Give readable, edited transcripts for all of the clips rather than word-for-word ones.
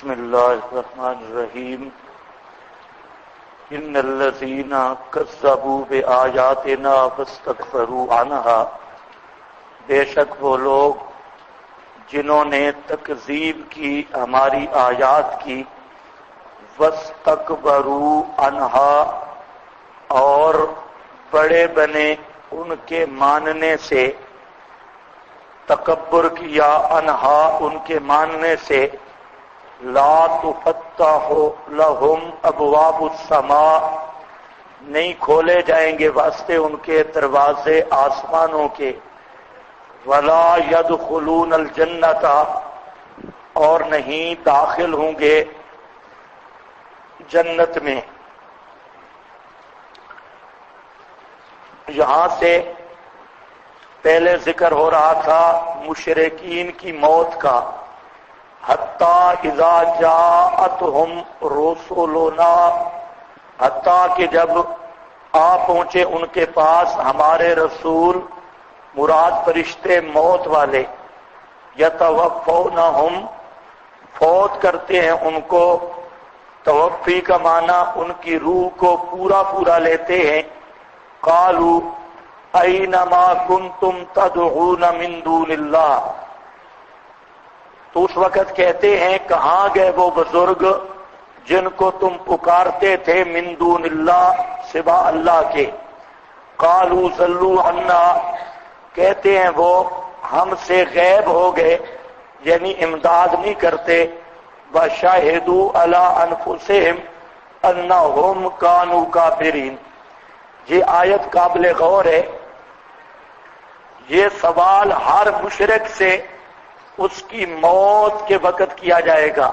بسم اللہ الرحمن الرحیم ان الذین کذبوا بآیاتنا واستکبروا عنہا، بے شک وہ لوگ جنہوں نے تکذیب کی ہماری آیات کی، واستکبروا عنہا اور بڑے بنے ان کے ماننے سے، تکبر کیا انہا ان کے ماننے سے، لا تفتح لہم ابواب السماء نہیں کھولے جائیں گے واسطے ان کے دروازے آسمانوں کے، ولا يدخلون الجنت اور نہیں داخل ہوں گے جنت میں۔ یہاں سے پہلے ذکر ہو رہا تھا مشرکین کی موت کا، حتیٰ اذا جاءتہم رسولنا، حتیٰ کہ جب آ پہنچے ان کے پاس ہمارے رسول، مراد فرشتے موت والے، یتوفونہم فوت کرتے ہیں ان کو، توفی کا معنی ان کی روح کو پورا پورا لیتے ہیں، قالوا اینما کنتم تدعون من دون اللہ، تو اس وقت کہتے ہیں کہاں گئے وہ بزرگ جن کو تم پکارتے تھے من دون اللہ سوا اللہ کے، قالوا ضلوا عنا کہتے ہیں وہ ہم سے غائب ہو گئے، یعنی امداد نہیں کرتے، وشہدوا علی انفسہم انہم کانوا کافرین۔ یہ آیت قابل غور ہے، یہ سوال ہر مشرک سے اس کی موت کے وقت کیا جائے گا،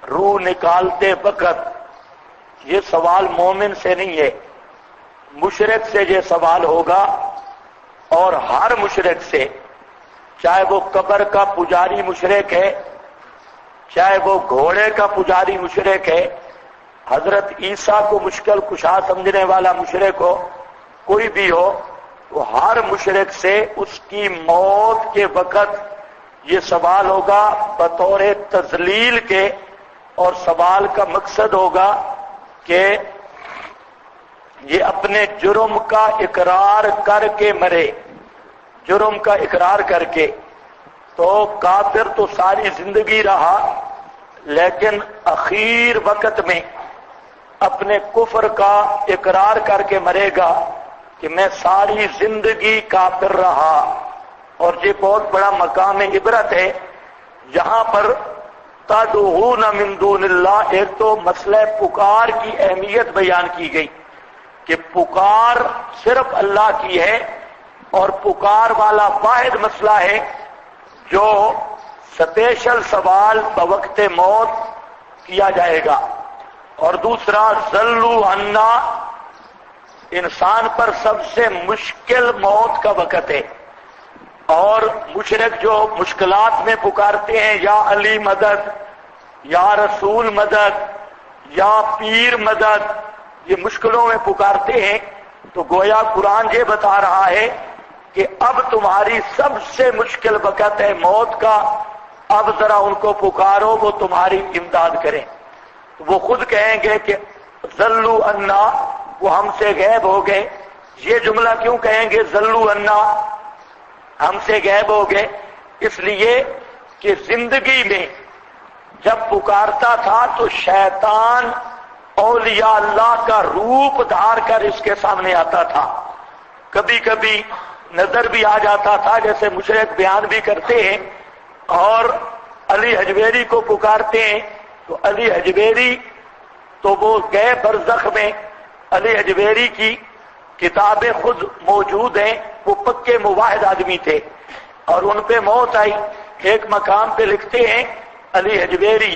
روح نکالتے وقت۔ یہ سوال مومن سے نہیں ہے، مشرک سے یہ سوال ہوگا، اور ہر مشرک سے، چاہے وہ قبر کا پجاری مشرک ہے، چاہے وہ گھوڑے کا پجاری مشرک ہے، حضرت عیسیٰ کو مشکل کشا سمجھنے والا مشرک ہو، کوئی بھی ہو، تو ہر مشرک سے اس کی موت کے وقت یہ سوال ہوگا بطور تذلیل کے، اور سوال کا مقصد ہوگا کہ یہ اپنے جرم کا اقرار کر کے مرے، جرم کا اقرار کر کے۔ تو کافر تو ساری زندگی رہا، لیکن اخیر وقت میں اپنے کفر کا اقرار کر کے مرے گا کہ میں ساری زندگی کافر رہا۔ اور یہ بہت بڑا مقام عبرت ہے، یہاں پر تدعون من دون اللہ، ایک تو مسئلہ پکار کی اہمیت بیان کی گئی کہ پکار صرف اللہ کی ہے، اور پکار والا واحد مسئلہ ہے جو سپیشل سوال بوقت موت کیا جائے گا۔ اور دوسرا ضلوا عنا، انسان پر سب سے مشکل موت کا وقت ہے، اور مشرک جو مشکلات میں پکارتے ہیں یا علی مدد یا رسول مدد یا پیر مدد، یہ مشکلوں میں پکارتے ہیں، تو گویا قرآن یہ بتا رہا ہے کہ اب تمہاری سب سے مشکل وقت ہے موت کا، اب ذرا ان کو پکارو، وہ تمہاری امداد کریں۔ تو وہ خود کہیں گے کہ ضلوا عنا، وہ ہم سے غائب ہو گئے۔ یہ جملہ کیوں کہیں گے ضلوا عنا، ہم سے غائب ہو گئے؟ اس لیے کہ زندگی میں جب پکارتا تھا تو شیطان اولیاء اللہ کا روپ دھار کر اس کے سامنے آتا تھا، کبھی کبھی نظر بھی آ جاتا تھا، جیسے مشرک بیان بھی کرتے ہیں، اور علی حجویری کو پکارتے ہیں تو علی حجویری تو وہ گئے برزخ میں، علی حجویری کی کتابیں خود موجود ہیں، وہ پکے موحد آدمی تھے، اور ان پہ موت آئی۔ ایک مقام پہ لکھتے ہیں علی حجویری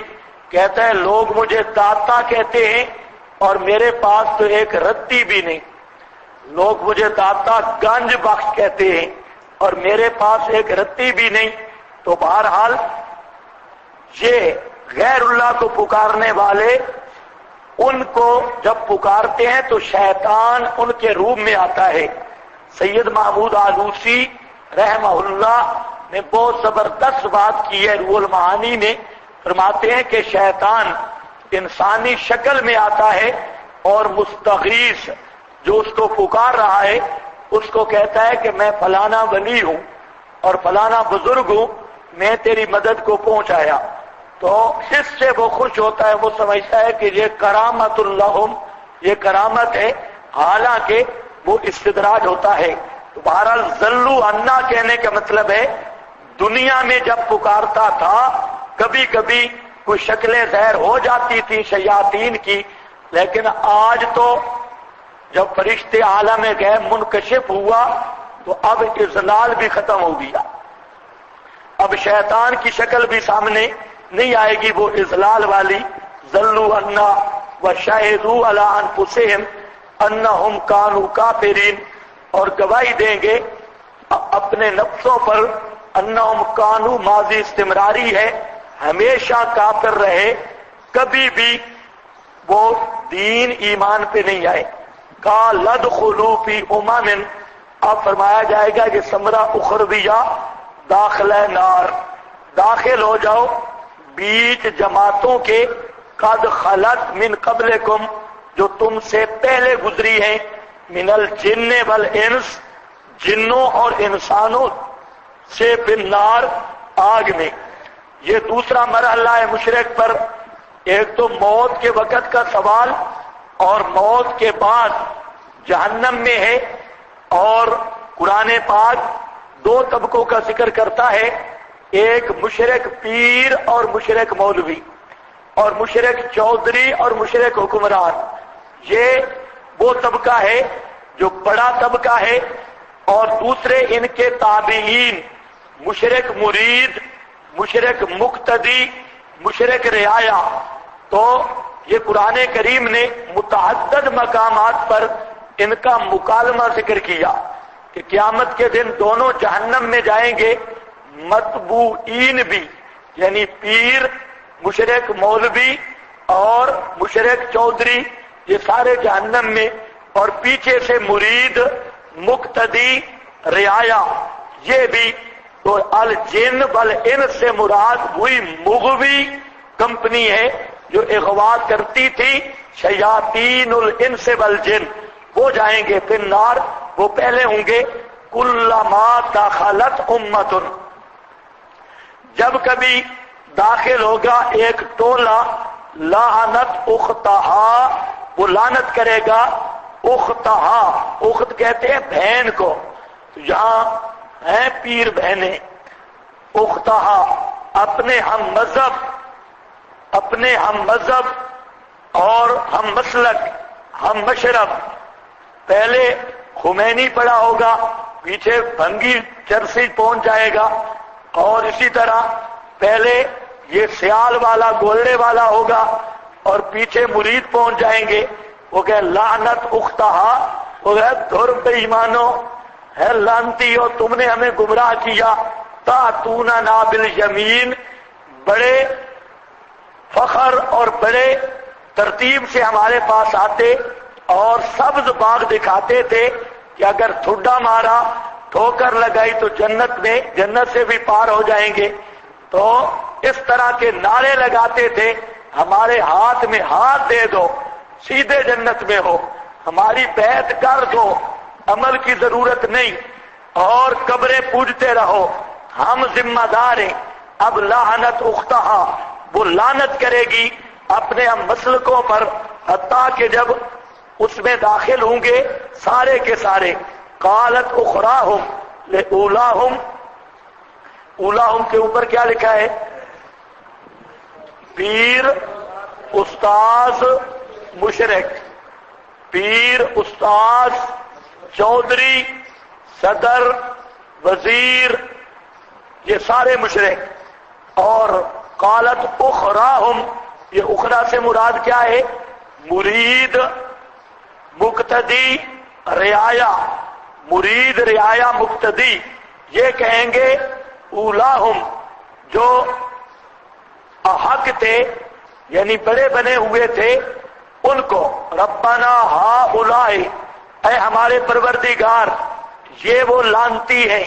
کہتا ہے لوگ مجھے داتا کہتے ہیں اور میرے پاس تو ایک رتی بھی نہیں، لوگ مجھے داتا گنج بخش کہتے ہیں اور میرے پاس ایک رتی بھی نہیں۔ تو بہرحال یہ غیر اللہ کو پکارنے والے، ان کو جب پکارتے ہیں تو شیطان ان کے روپ میں آتا ہے۔ سید محمود آلوسی رحمہ اللہ نے بہت زبردست بات کی ہے روح المعانی میں، فرماتے ہیں کہ شیطان انسانی شکل میں آتا ہے اور مستغیث جو اس کو پکار رہا ہے اس کو کہتا ہے کہ میں فلانا ولی ہوں اور فلانا بزرگ ہوں، میں تیری مدد کو پہنچایا، تو اس سے وہ خوش ہوتا ہے، وہ سمجھتا ہے کہ یہ کرامت اللہم، یہ کرامت ہے، حالانکہ وہ استدراج ہوتا ہے۔ تو بہرحال ذلو انا کہنے کا مطلب ہے دنیا میں جب پکارتا تھا کبھی کبھی کوئی شکل ظاہر ہو جاتی تھی شیاطین کی، لیکن آج تو جب فرشتے عالم غیب منکشف ہوا تو اب اضلال بھی ختم ہو گیا، اب شیطان کی شکل بھی سامنے نہیں آئے گی، وہ اضلال والی ذلو انا وشہدوا علی انفسہم انہم کانوا کافرین، اور گواہی دیں گے اپنے نفسوں پر، انہم کانوا ماضی استمراری ہے، ہمیشہ کافر رہے، کبھی بھی وہ دین ایمان پہ نہیں آئے۔ قال ادخلوا فی امم، اب فرمایا جائے گا کہ ثمرہ اخرویہ داخلہ نار، داخل ہو جاؤ بیچ جماعتوں کے، قد خلت من قبلکم، جو تم سے پہلے گزری ہیں، من الجن والانس، جنوں اور انسانوں سے بالنار، آگ میں۔ یہ دوسرا مرحلہ ہے مشرک پر، ایک تو موت کے وقت کا سوال اور موت کے بعد جہنم میں ہے، اور قرآن پاک دو طبقوں کا ذکر کرتا ہے، ایک مشرک پیر اور مشرک مولوی، اور مشرک چودھری اور مشرک حکمران، یہ وہ طبقہ ہے جو بڑا طبقہ ہے، اور دوسرے ان کے تابعین، مشرک مرید، مشرک مقتدی، مشرک رعایا۔ تو یہ قرآن کریم نے متعدد مقامات پر ان کا مکالمہ ذکر کیا کہ قیامت کے دن دونوں جہنم میں جائیں گے، متبوعین بھی یعنی پیر، مشرک مولوی اور مشرک چودھری، یہ سارے جہنم میں، اور پیچھے سے مرید، مقتدی، رعایا، یہ بھی۔ تو الجن والانس سے مراد وہی مغوی کمپنی ہے جو اغوا کرتی تھی، شیاطین الانس والجن، وہ جائیں گے پھر نار، وہ پہلے ہوں گے۔ کلما دخلت امت، جب کبھی داخل ہوگا ایک ٹولہ، لعنت اختہا، وہ لعنت کرے گا اختہا، اخت کہتے ہیں بہن کو، تو یہاں ہیں پیر بہنیں، اختہا اپنے ہم مذہب، اپنے ہم مذہب اور ہم مسلک، ہم مشرب، پہلے خمینی پڑا ہوگا، پیچھے بھنگی چرسی پہنچ جائے گا، اور اسی طرح پہلے یہ سیال والا گولڑے والا ہوگا اور پیچھے مرید پہنچ جائیں گے، وہ کہ لعنت اختہا، وہ کہ دھر بے ایمانو ہے، لعنتی ہو تم نے ہمیں گمراہ کیا، تاتوننا بالیمین، بڑے فخر اور بڑے ترتیب سے ہمارے پاس آتے اور سبز باغ دکھاتے تھے کہ اگر ٹھڈا مارا، ٹھوکر لگائی تو جنت میں، جنت سے بھی پار ہو جائیں گے، تو اس طرح کے نعرے لگاتے تھے، ہمارے ہاتھ میں ہاتھ دے دو سیدھے جنت میں ہو، ہماری بیعت کر دو، عمل کی ضرورت نہیں، اور قبریں پوجتے رہو، ہم ذمہ دار ہیں۔ اب لعنت اختہا، وہ لعنت کرے گی اپنے ہم مسلکوں پر، حتیٰ کہ جب اس میں داخل ہوں گے سارے کے سارے، قالت اخراہم لأولاہم، اولاہم کے اوپر کیا لکھا ہے؟ پیر، استاذ، مشرک، پیر، استاذ، چودھری، صدر، وزیر، یہ سارے مشرک۔ اور قالت اخراہم، یہ اخرا سے مراد کیا ہے؟ مرید، مقتدی، رعایا، مرید، رعایا، مقتدی، یہ کہیں گے اولاہم، جو احق تھے یعنی بڑے بنے ہوئے تھے، ان کو، ربنا ہؤلاء، اے ہمارے پروردگار یہ وہ لعنتی ہیں،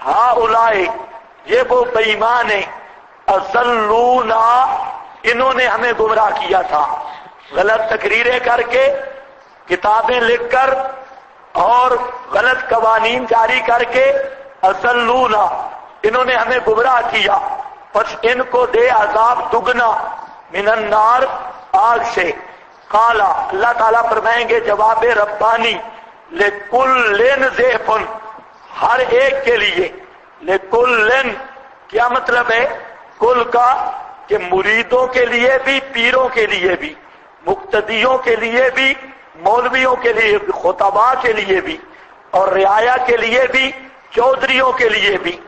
ہؤلاء یہ وہ بے ایمان ہیں، اضلونا، انہوں نے ہمیں گمراہ کیا تھا، غلط تقریریں کر کے، کتابیں لکھ کر اور غلط قوانین جاری کر کے، اضلونا، انہوں نے ہمیں گمراہ کیا، پس ان کو دے عذاب دگنا، من النار، آگ سے۔ قالا، اللہ تعالیٰ فرمائیں گے جواب ربانی، لکلن ضعفن، ہر ایک کے لیے، لکلن کیا مطلب ہے؟ کل کا کہ مریدوں کے لیے بھی، پیروں کے لیے بھی، مقتدیوں کے لیے بھی، مولویوں کے لیے بھی، خطباء کے لیے بھی، اور رعایا کے لیے بھی، چودھریوں کے لیے بھی،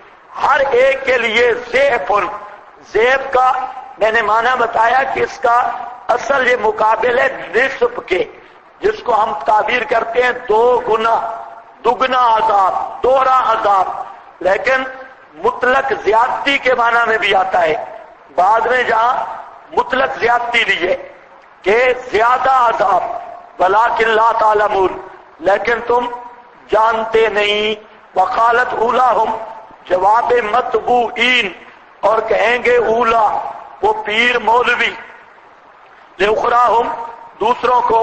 ہر ایک کے لیے ضعفن۔ ضعف کا میں نے معنی بتایا کہ اس کا اصل یہ مقابل ہے نصف کے، جس کو ہم تعبیر کرتے ہیں دو گنا، دگنا عذاب، دوہرا عذاب، لیکن مطلق زیادتی کے معنی میں بھی آتا ہے۔ بعد میں جہاں مطلق زیادتی لیے کہ زیادہ عذاب، ولکن لا تعلمون، لیکن تم جانتے نہیں۔ وقالت اولاہم، جواب متبوعین، اور کہیں گے اولا وہ پیر مولوی، لأخراہم دوسروں کو،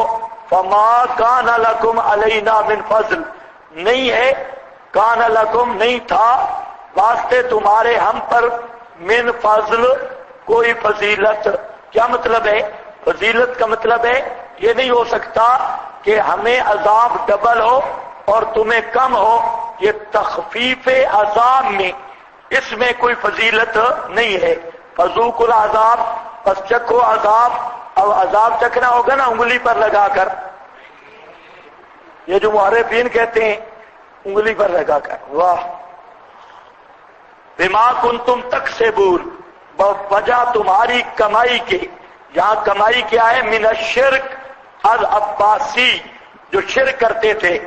فما کان لکم علینا من فضل، نہیں ہے، کان لکم نہیں تھا واسطے تمہارے ہم پر، من فضل کوئی فضیلت۔ کیا مطلب ہے؟ فضیلت کا مطلب ہے یہ نہیں ہو سکتا کہ ہمیں عذاب ڈبل ہو اور تمہیں کم ہو، یہ تخفیف عذاب میں، اس میں کوئی فضیلت نہیں ہے۔ فذوقوا العذاب، پس چکھو عذاب۔ اب عذاب چکھنا ہوگا نا انگلی پر لگا کر، یہ جو محرفین کہتے ہیں انگلی پر لگا کر، واہ، بما کنتم تکسبون، بوجہ تمہاری کمائی کے۔ یہاں کمائی کیا ہے؟ من الشرک العباسی، جو شرک کرتے تھے۔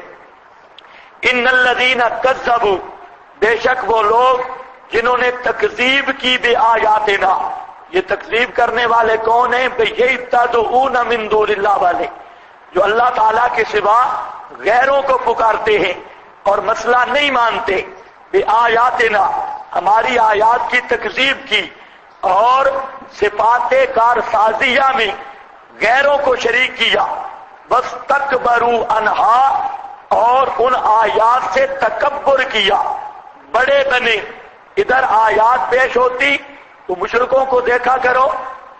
ان الذین کذبوا، بے شک وہ لوگ جنہوں نے تکذیب کی بے آیاتنا، یہ تکذیب کرنے والے کون ہیں؟ یہ تدعون من دون اللہ والے، جو اللہ تعالیٰ کے سوا غیروں کو پکارتے ہیں اور مسئلہ نہیں مانتے۔ بے آیاتنا، ہماری آیات کی تکذیب کی، اور صفات کارسازیہ میں غیروں کو شریک کیا۔ بس تکبروا عنہا، اور ان آیات سے تکبر کیا، بڑے بنے۔ ادھر آیات پیش ہوتی تو مشرکوں کو دیکھا کرو،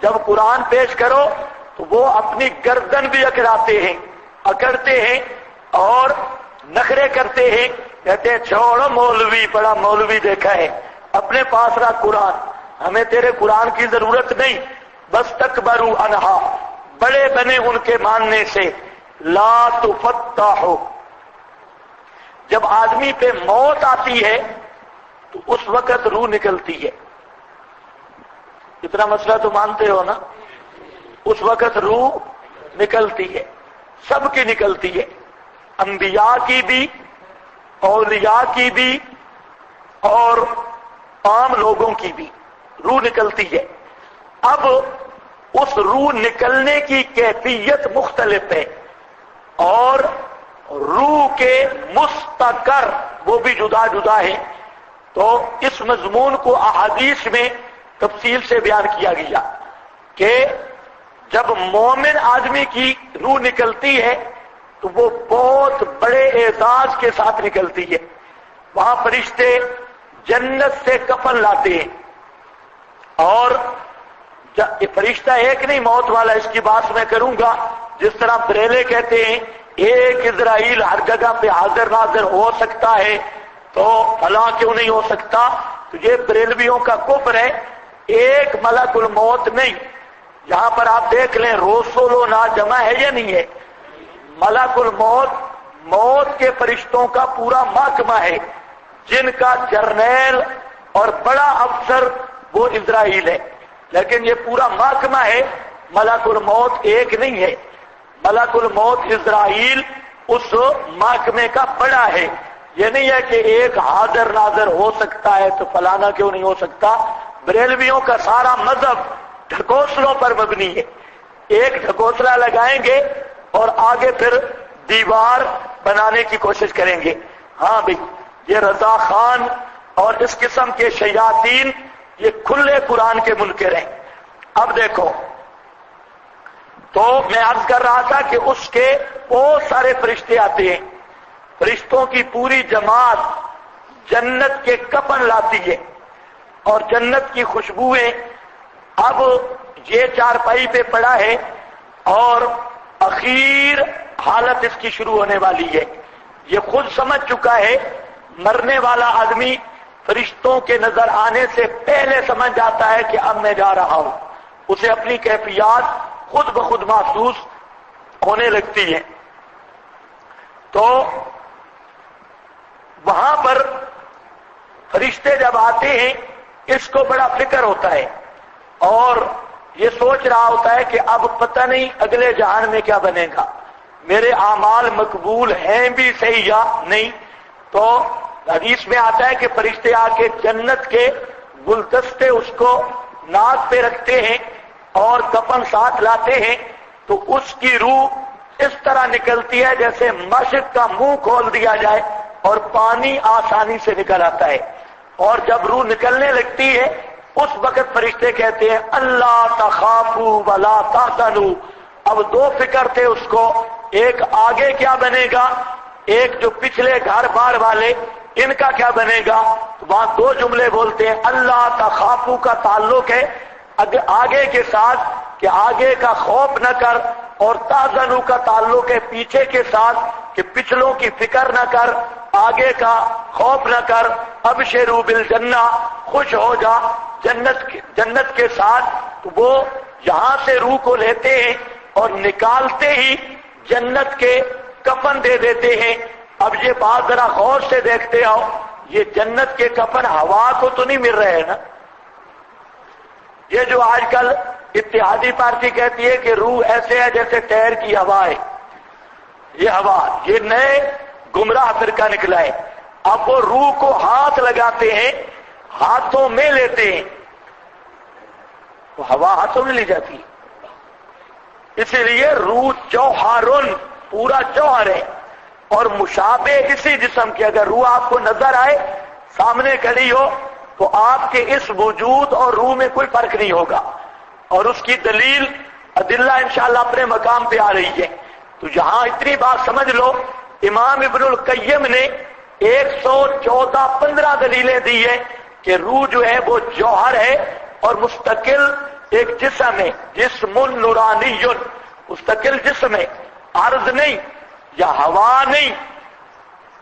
جب قرآن پیش کرو تو وہ اپنی گردن بھی اکڑتے ہیں اور نخرے کرتے ہیں، کہتے ہیں چھوڑو مولوی، بڑا مولوی دیکھا ہے، اپنے پاس رکھ قرآن، ہمیں تیرے قرآن کی ضرورت نہیں۔ بس تکبروا عنہا، بڑے بنے ان کے ماننے سے۔ لا تفتح، جب آدمی پہ موت آتی ہے تو اس وقت روح نکلتی ہے، اتنا مسئلہ تو مانتے ہو نا، اس وقت روح نکلتی ہے، سب کی نکلتی ہے، انبیاء کی بھی، اولیاء کی بھی، اور عام لوگوں کی بھی روح نکلتی ہے۔ اب اس روح نکلنے کی کیفیت مختلف ہے، اور روح کے مستقر وہ بھی جدا جدا ہے۔ تو اس مضمون کو احادیث میں تفصیل سے بیان کیا گیا کہ جب مومن آدمی کی روح نکلتی ہے تو وہ بہت بڑے اعزاز کے ساتھ نکلتی ہے۔ وہاں فرشتے جنت سے کفن لاتے ہیں، اور فرشتہ ایک نہیں موت والا، اس کی بات میں کروں گا، جس طرح بریلے کہتے ہیں ایک اسرائیل ہر جگہ پہ حاضر ناظر ہو سکتا ہے تو فلاں کیوں نہیں ہو سکتا؟ تو یہ بریلویوں کا کفر ہے، ایک ملک الموت نہیں۔ یہاں پر آپ دیکھ لیں رسولنا جمع ہے یا نہیں ہے؟ ملک الموت موت کے فرشتوں کا پورا محکمہ ہے، جن کا جرنیل اور بڑا افسر وہ اسرائیل ہے، لیکن یہ پورا محکمہ ہے، ملک الموت ایک نہیں ہے۔ ملک الموت اسرائیل اس محکمے کا بڑا ہے، یہ نہیں ہے کہ ایک حاضر ناظر ہو سکتا ہے تو فلانا کیوں نہیں ہو سکتا۔ بریلویوں کا سارا مذہب ڈھکوسلوں پر مبنی ہے، ایک ڈھکوسلا لگائیں گے اور آگے پھر دیوار بنانے کی کوشش کریں گے۔ ہاں بھئی، یہ رضا خان اور اس قسم کے شیاطین یہ کھلے قرآن کے منکر ہیں۔ اب دیکھو، تو میں عرض کر رہا تھا کہ اس کے بہت سارے فرشتے آتے ہیں، فرشتوں کی پوری جماعت جنت کے کفن لاتی ہے اور جنت کی خوشبوئیں۔ اب یہ چارپائی پہ پڑا ہے اور اخیر حالت اس کی شروع ہونے والی ہے۔ یہ خود سمجھ چکا ہے، مرنے والا آدمی فرشتوں کے نظر آنے سے پہلے سمجھ جاتا ہے کہ اب میں جا رہا ہوں، اسے اپنی کیفیات خود بخود محسوس ہونے لگتی ہے۔ تو وہاں پر فرشتے جب آتے ہیں اس کو بڑا فکر ہوتا ہے اور یہ سوچ رہا ہوتا ہے کہ اب پتہ نہیں اگلے جہان میں کیا بنے گا، میرے اعمال مقبول ہیں بھی صحیح یا نہیں۔ تو حدیث میں آتا ہے کہ فرشتے آ کے جنت کے گلدستے اس کو ناک پہ رکھتے ہیں اور کفن ساتھ لاتے ہیں، تو اس کی روح اس طرح نکلتی ہے جیسے مشک کا منہ کھول دیا جائے اور پانی آسانی سے نکل آتا ہے۔ اور جب روح نکلنے لگتی ہے اس وقت فرشتے کہتے ہیں اللہ تخافوا ولا تحزنوا۔ اب دو فکر تھے اس کو، ایک آگے کیا بنے گا، ایک جو پچھلے گھر بار والے ان کا کیا بنے گا۔ وہاں دو جملے بولتے ہیں، اللہ تخافوا کا تعلق ہے آگے کے ساتھ کہ آگے کا خوف نہ کر، اور تحزنوا کا تعلق ہے پیچھے کے ساتھ کہ پچھلوں کی فکر نہ کر، آگے کا خوف نہ کر۔ ابشروا بالجنہ، خوش ہو جا جنت کے ساتھ۔ تو وہ یہاں سے روح کو لیتے ہیں اور نکالتے ہی جنت کے کفن دے دیتے ہیں۔ اب یہ بات ذرا غور سے دیکھتے ہو، یہ جنت کے کفن ہوا کو تو نہیں مل رہے ہیں نا۔ یہ جو آج کل اتحادی پارٹی کہتی ہے کہ روح ایسے ہے جیسے ٹائر کی ہوا ہے، یہ ہوا، یہ نئے گمراہ فرقہ نکلا ہے۔ اب وہ روح کو ہاتھ لگاتے ہیں، ہاتھوں میں لیتے ہیں، تو ہوا ہاتھوں میں لی جاتی ہے۔ اسی لیے روح جوہرن، پورا جوہر ہے اور مشابہ اسی جسم کے۔ اگر روح آپ کو نظر آئے سامنے کھڑی ہو تو آپ کے اس وجود اور روح میں کوئی فرق نہیں ہوگا، اور اس کی دلیل ادلہ انشاءاللہ اپنے مقام پہ آ رہی ہے۔ تو یہاں اتنی بات سمجھ لو، امام ابن القیم نے 114 دلیلیں دی ہیں کہ روح جو ہے وہ جوہر ہے اور مستقل ایک جسم ہے، جسم نورانی، مستقل جسم ہے، عرض نہیں یا ہوا نہیں۔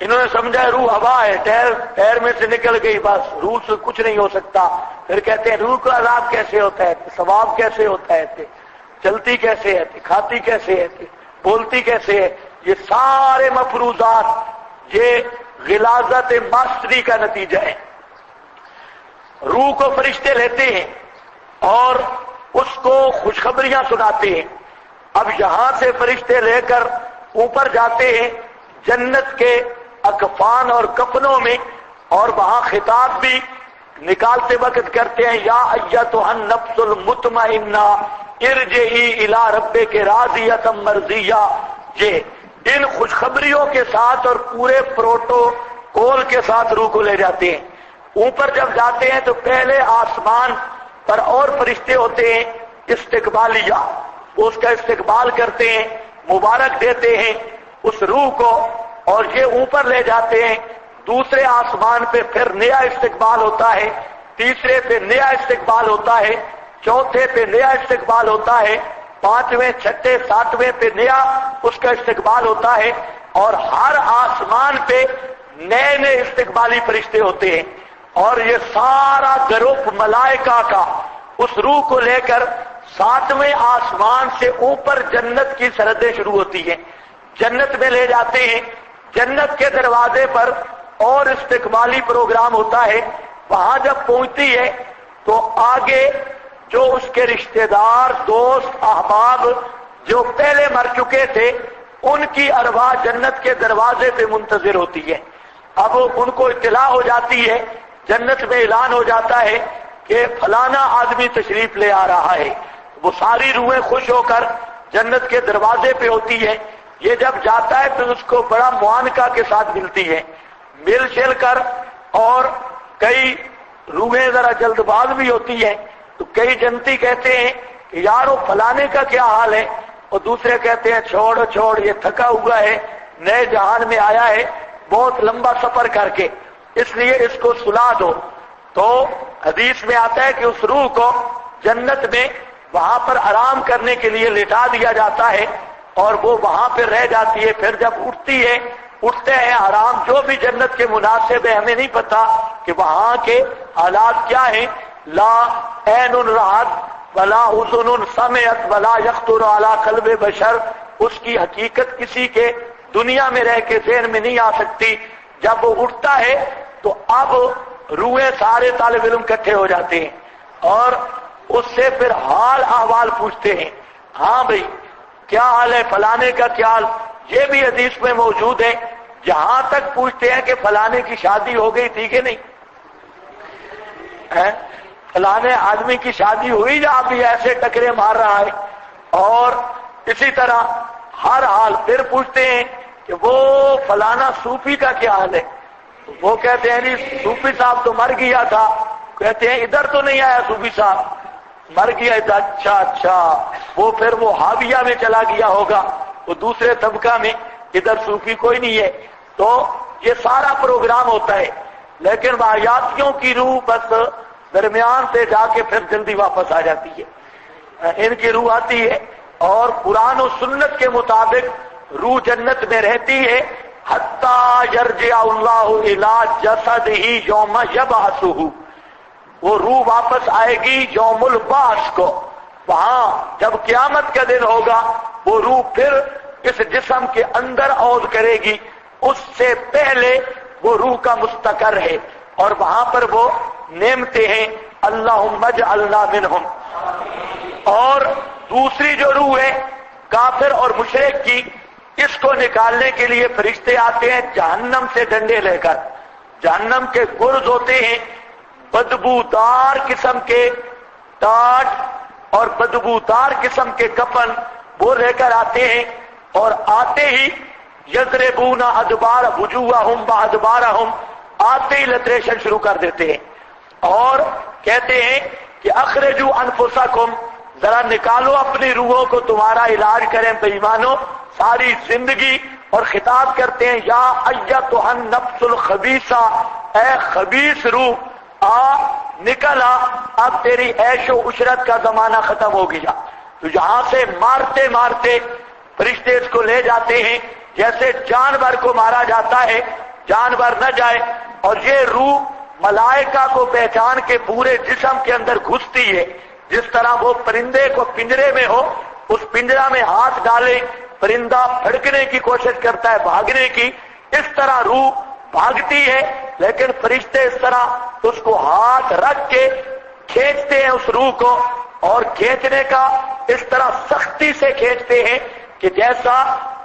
انہوں نے سمجھا روح ہوا ہے، ٹائر میں سے نکل گئی بس، روح سے کچھ نہیں ہو سکتا۔ پھر کہتے ہیں روح کا عذاب کیسے ہوتا ہے، ثواب کیسے ہوتا ہے، چلتی کیسے ہے، کھاتی کیسے ہے، بولتی کیسے ہے۔ یہ سارے مفروضات یہ غلاظت ماسٹری کا نتیجہ ہے۔ روح کو فرشتے لیتے ہیں اور اس کو خوشخبریاں سناتے ہیں۔ اب یہاں سے فرشتے لے کر اوپر جاتے ہیں جنت کے اکفان اور کفنوں میں، اور وہاں خطاب بھی نکالتے وقت کرتے ہیں، یا ایتھا النفس المطمئنہ ارجعی الی ربک راضیۃ مرضیہ۔ یہ ان خوشخبریوں کے ساتھ اور پورے پروٹوکول کے ساتھ روح کو لے جاتے ہیں۔ اوپر جب جاتے ہیں تو پہلے آسمان پر اور فرشتے ہوتے ہیں استقبالیہ، وہ اس کا استقبال کرتے ہیں، مبارک دیتے ہیں اس روح کو، اور یہ اوپر لے جاتے ہیں۔ دوسرے آسمان پہ پھر نیا استقبال ہوتا ہے، تیسرے پہ نیا استقبال ہوتا ہے، چوتھے پہ نیا استقبال ہوتا ہے، پانچویں، چھٹے، ساتویں پہ نیا اس کا استقبال ہوتا ہے، اور ہر آسمان پہ نئے نئے استقبالی فرشتے ہوتے ہیں۔ اور یہ سارا گروپ ملائکہ کا اس روح کو لے کر 7ویں آسمان سے اوپر جنت کی سرحدیں شروع ہوتی ہیں، جنت میں لے جاتے ہیں۔ جنت کے دروازے پر اور استقبالی پروگرام ہوتا ہے۔ وہاں جب پہنچتی ہے تو آگے جو اس کے رشتہ دار، دوست، احباب جو پہلے مر چکے تھے، ان کی ارواح جنت کے دروازے پہ منتظر ہوتی ہے۔ اب ان کو اطلاع ہو جاتی ہے، جنت میں اعلان ہو جاتا ہے کہ فلانا آدمی تشریف لے آ رہا ہے۔ وہ ساری روحیں خوش ہو کر جنت کے دروازے پہ ہوتی ہے۔ یہ جب جاتا ہے تو اس کو بڑا معانقہ کے ساتھ ملتی ہے، مل شل کر، اور کئی روحیں ذرا جلد باز بھی ہوتی ہیں، تو کئی جنتی کہتے ہیں کہ یارو فلانے کا کیا حال ہے، اور دوسرے کہتے ہیں چھوڑ یہ تھکا ہوا ہے، نئے جہان میں آیا ہے بہت لمبا سفر کر کے، اس لیے اس کو سلا دو۔ تو حدیث میں آتا ہے کہ اس روح کو جنت میں وہاں پر آرام کرنے کے لیے لٹا دیا جاتا ہے اور وہ وہاں پہ رہ جاتی ہے۔ پھر جب اٹھتی ہے، اٹھتے ہیں آرام جو بھی جنت کے مناسب ہے، ہمیں نہیں پتا کہ وہاں کے حالات کیا ہیں۔ لا عین رأت ولا اذن سمعت ولا یخطر علی قلب بشر، اس کی حقیقت کسی کے دنیا میں رہ کے ذہن میں نہیں آ سکتی۔ جب وہ اٹھتا ہے تو اب روحیں سارے طالب علم اکٹھے ہو جاتے ہیں اور اس سے پھر حال احوال پوچھتے ہیں، ہاں بھئی کیا حال ہے، فلانے کا کیا حال، یہ بھی حدیث میں موجود ہے۔ جہاں تک پوچھتے ہیں کہ فلانے کی شادی ہو گئی تھی کہ نہیں، فلانے آدمی کی شادی ہوئی یا ابھی ایسے ٹکرے مار رہا ہے، اور اسی طرح ہر حال۔ پھر پوچھتے ہیں کہ وہ فلانا صوفی کا کیا حال ہے، وہ کہتے ہیں نہیں صوفی صاحب تو مر گیا تھا، کہتے ہیں ادھر تو نہیں آیا صوفی صاحب، مر گیا تھا، اچھا وہ پھر وہ حاویہ میں چلا گیا ہوگا، وہ دوسرے طبقہ میں، ادھر صوفی کوئی نہیں ہے۔ تو یہ سارا پروگرام ہوتا ہے، لیکن واحیاتیوں کی روح بس درمیان سے جا کے پھر جلدی واپس آ جاتی ہے۔ ان کی روح آتی ہے اور قرآن و سنت کے مطابق روح جنت میں رہتی ہے، حتیٰ یرجع اللہ الی جسدہ یوم یبعثہ، وہ روح واپس آئے گی یوم البعث کو، وہاں جب قیامت کا دن ہوگا وہ روح پھر اس جسم کے اندر عود کرے گی، اس سے پہلے وہ روح کا مستقر ہے اور وہاں پر وہ نعمتیں ہیں، اللہم اجعلنا منہم۔ اور دوسری جو روح ہے کافر اور مشرک کی، اس کو نکالنے کے لیے فرشتے آتے ہیں جہنم سے ڈنڈے لے کر، جہنم کے گرز ہوتے ہیں، بدبودار قسم کے ٹاٹ اور بدبودار قسم کے کفن وہ لے کر آتے ہیں، اور آتے ہی یضربون ادبار وجوہہم وادبارہم، آتے ہی لتریشن شروع کر دیتے ہیں اور کہتے ہیں کہ اخرجوا انفسکم، ذرا نکالو اپنی روحوں کو، تمہارا علاج کریں بے ایمانو ساری زندگی، اور خطاب کرتے ہیں یا ایتھا النفس الخبیثہ، اے خبیث روح آ نکل آ، اب تیری عیش و عشرت کا زمانہ ختم ہو گیا۔ تو یہاں سے مارتے مارتے فرشتے اس کو لے جاتے ہیں، جیسے جانور کو مارا جاتا ہے، جانور نہ جائے، اور یہ روح ملائکہ کو پہچان کے پورے جسم کے اندر گھستی ہے، جس طرح وہ پرندے کو پنجرے میں ہو، اس پنجرا میں ہاتھ ڈالے پرندہ پھڑکنے کی کوشش کرتا ہے بھاگنے کی، اس طرح روح بھاگتی ہے، لیکن فرشتے اس طرح اس کو ہاتھ رکھ کے کھینچتے ہیں اس روح کو، اور کھینچنے کا اس طرح سختی سے کھینچتے ہیں کہ جیسا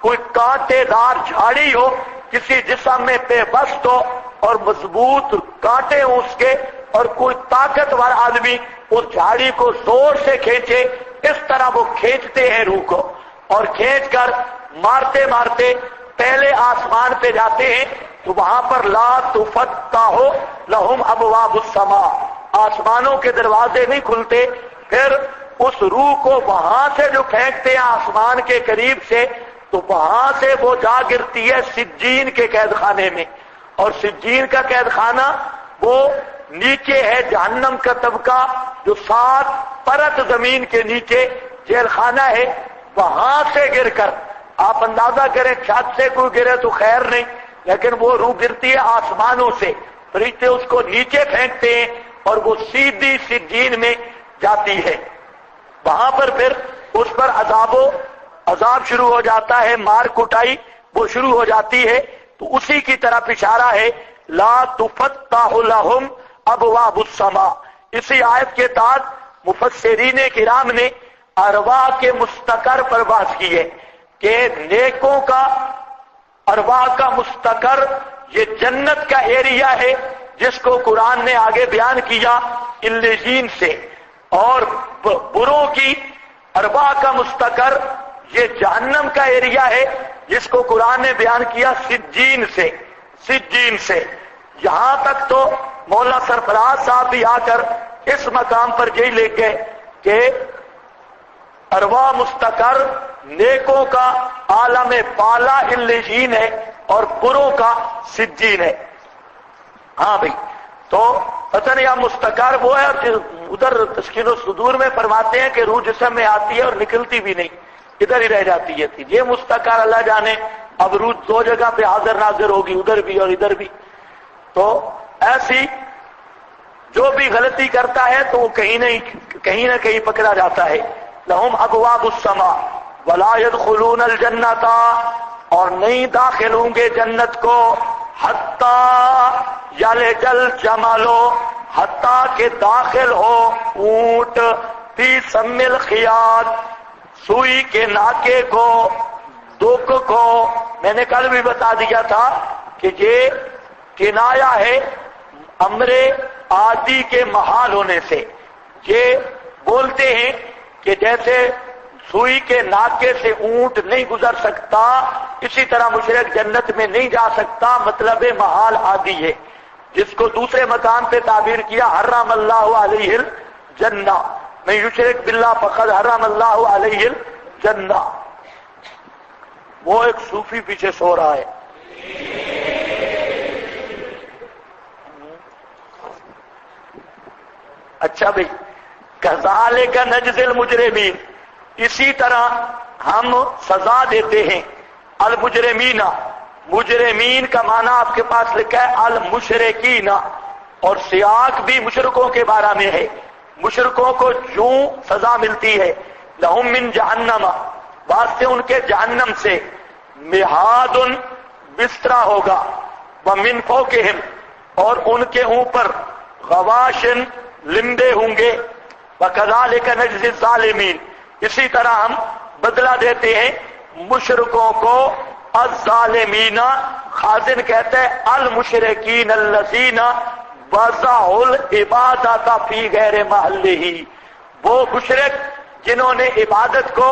کوئی کانٹے دار جھاڑی ہو کسی جسم میں پیوست ہو اور مضبوط کانٹے ہوں اس کے، اور کوئی طاقتور آدمی اس جھاڑی کو زور سے کھینچے، اس طرح وہ کھینچتے ہیں روح کو، اور کھینچ کر مارتے مارتے پہلے آسمان پہ جاتے ہیں، تو وہاں پر لا تفتح لہم ابواب السماء، آسمانوں کے دروازے نہیں کھلتے، پھر اس روح کو وہاں سے جو پھینکتے ہیں آسمان کے قریب سے، تو وہاں سے وہ جا گرتی ہے سجین کے قید خانے میں، اور سجین کا قید خانہ وہ نیچے ہے جہنم کا طبقہ جو 7 پرت زمین کے نیچے جیل خانہ ہے، وہاں سے گر کر آپ اندازہ کریں چھت سے کوئی گرے تو خیر نہیں، لیکن وہ روح گرتی ہے آسمانوں سے، فرشتے اس کو نیچے پھینکتے ہیں اور وہ سیدھی سجین میں جاتی ہے، وہاں پر پھر اس پر عذاب شروع ہو جاتا ہے، مار کٹائی وہ شروع ہو جاتی ہے۔ تو اسی کی طرف اشارہ ہے لا تفتح لہم ابواب السماء۔ اسی آیت کے تحت مفسرین کرام نے ارواح کے مستقر پر بحث کی ہے کہ نیکوں کا ارواح کا مستقر یہ جنت کا ایریا ہے، جس کو قرآن نے آگے بیان کیا علیین سے، اور بروں کی ارواح کا مستقر یہ جہنم کا ایریا ہے، جس کو قرآن نے بیان کیا سجین سے۔ یہاں تک تو مولا سرفراز صاحب بھی آ کر اس مقام پر یہی لے گئے کہ ارواح مستقر نیکوں کا عالم بالا علیین ہے اور بروں کا سجین ہے. ہاں بھائی، تو پتہ نہیں آپ مستقر وہ ہے، اور ادھر تسکین الصدور میں فرماتے ہیں کہ روح جسم میں آتی ہے اور نکلتی بھی نہیں، ادھر ہی رہ جاتی ہے. یہ مستقر اللہ جانے، اب روح دو جگہ پہ حاضر ناظر ہوگی، ادھر بھی اور ادھر بھی. تو ایسی جو بھی غلطی کرتا ہے تو وہ کہیں نہ کہیں پکڑا جاتا ہے. لہم ابواب السماء ولا يدخلون الجنۃ، اور نہیں داخل ہوں گے جنت کو، حتی یلج الجمل، حتی کہ داخل ہو اونٹ، فی سم الخیاط، سوئی کے ناکے کو، دک کو. میں نے کل بھی بتا دیا تھا کہ یہ کنایا ہے امر عادی کے محال ہونے سے. یہ بولتے ہیں کہ جیسے سوئی کے ناکے سے اونٹ نہیں گزر سکتا، اسی طرح مشرک جنت میں نہیں جا سکتا، مطلب محال عادی ہے. جس کو دوسرے مقام پہ تعبیر کیا حرم اللہ علیہ الجنہ، میں یشرک باللہ فقد حرم اللہ علیہ الجنہ. وہ ایک صوفی پیچھے سو رہا ہے. اچھا بھائی، کذالک نجزی المجرمین، اسی طرح ہم سزا دیتے ہیں المجرمین. مجرمین کا معنی آپ کے پاس لکھا ہے المشرکین، اور سیاق بھی مشرکوں کے بارے میں ہے. مشرکوں کو یوں سزا ملتی ہے، لہم من جہنم، واسطے ان کے جہنم سے، مہاد بسترا ہوگا، ومن فوقہم، اور ان کے اوپر، غواشن لمبے ہوں گے، وکذالک نجزی الظالمین، اسی طرح ہم بدلہ دیتے ہیں مشرکوں کو. الظالمین، خازن کہتے ہیں المشرکین الذین وضعوا العبادۃ فی غیر محلہ، وہ مشرک جنہوں نے عبادت کو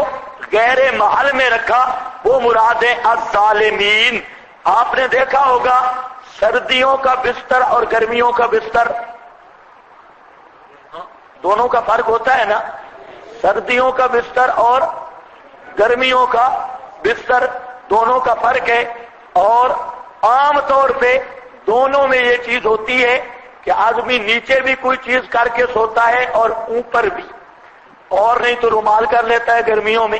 غیر محل میں رکھا، وہ مراد ہے الظالمین. آپ نے دیکھا ہوگا سردیوں کا بستر اور گرمیوں کا بستر دونوں کا فرق ہوتا ہے نا. سردیوں کا بستر اور گرمیوں کا بستر دونوں کا فرق ہے. اور عام طور پہ دونوں میں یہ چیز ہوتی ہے کہ آدمی نیچے بھی کوئی چیز کر کے سوتا ہے اور اوپر بھی، اور نہیں تو رومال کر لیتا ہے. گرمیوں میں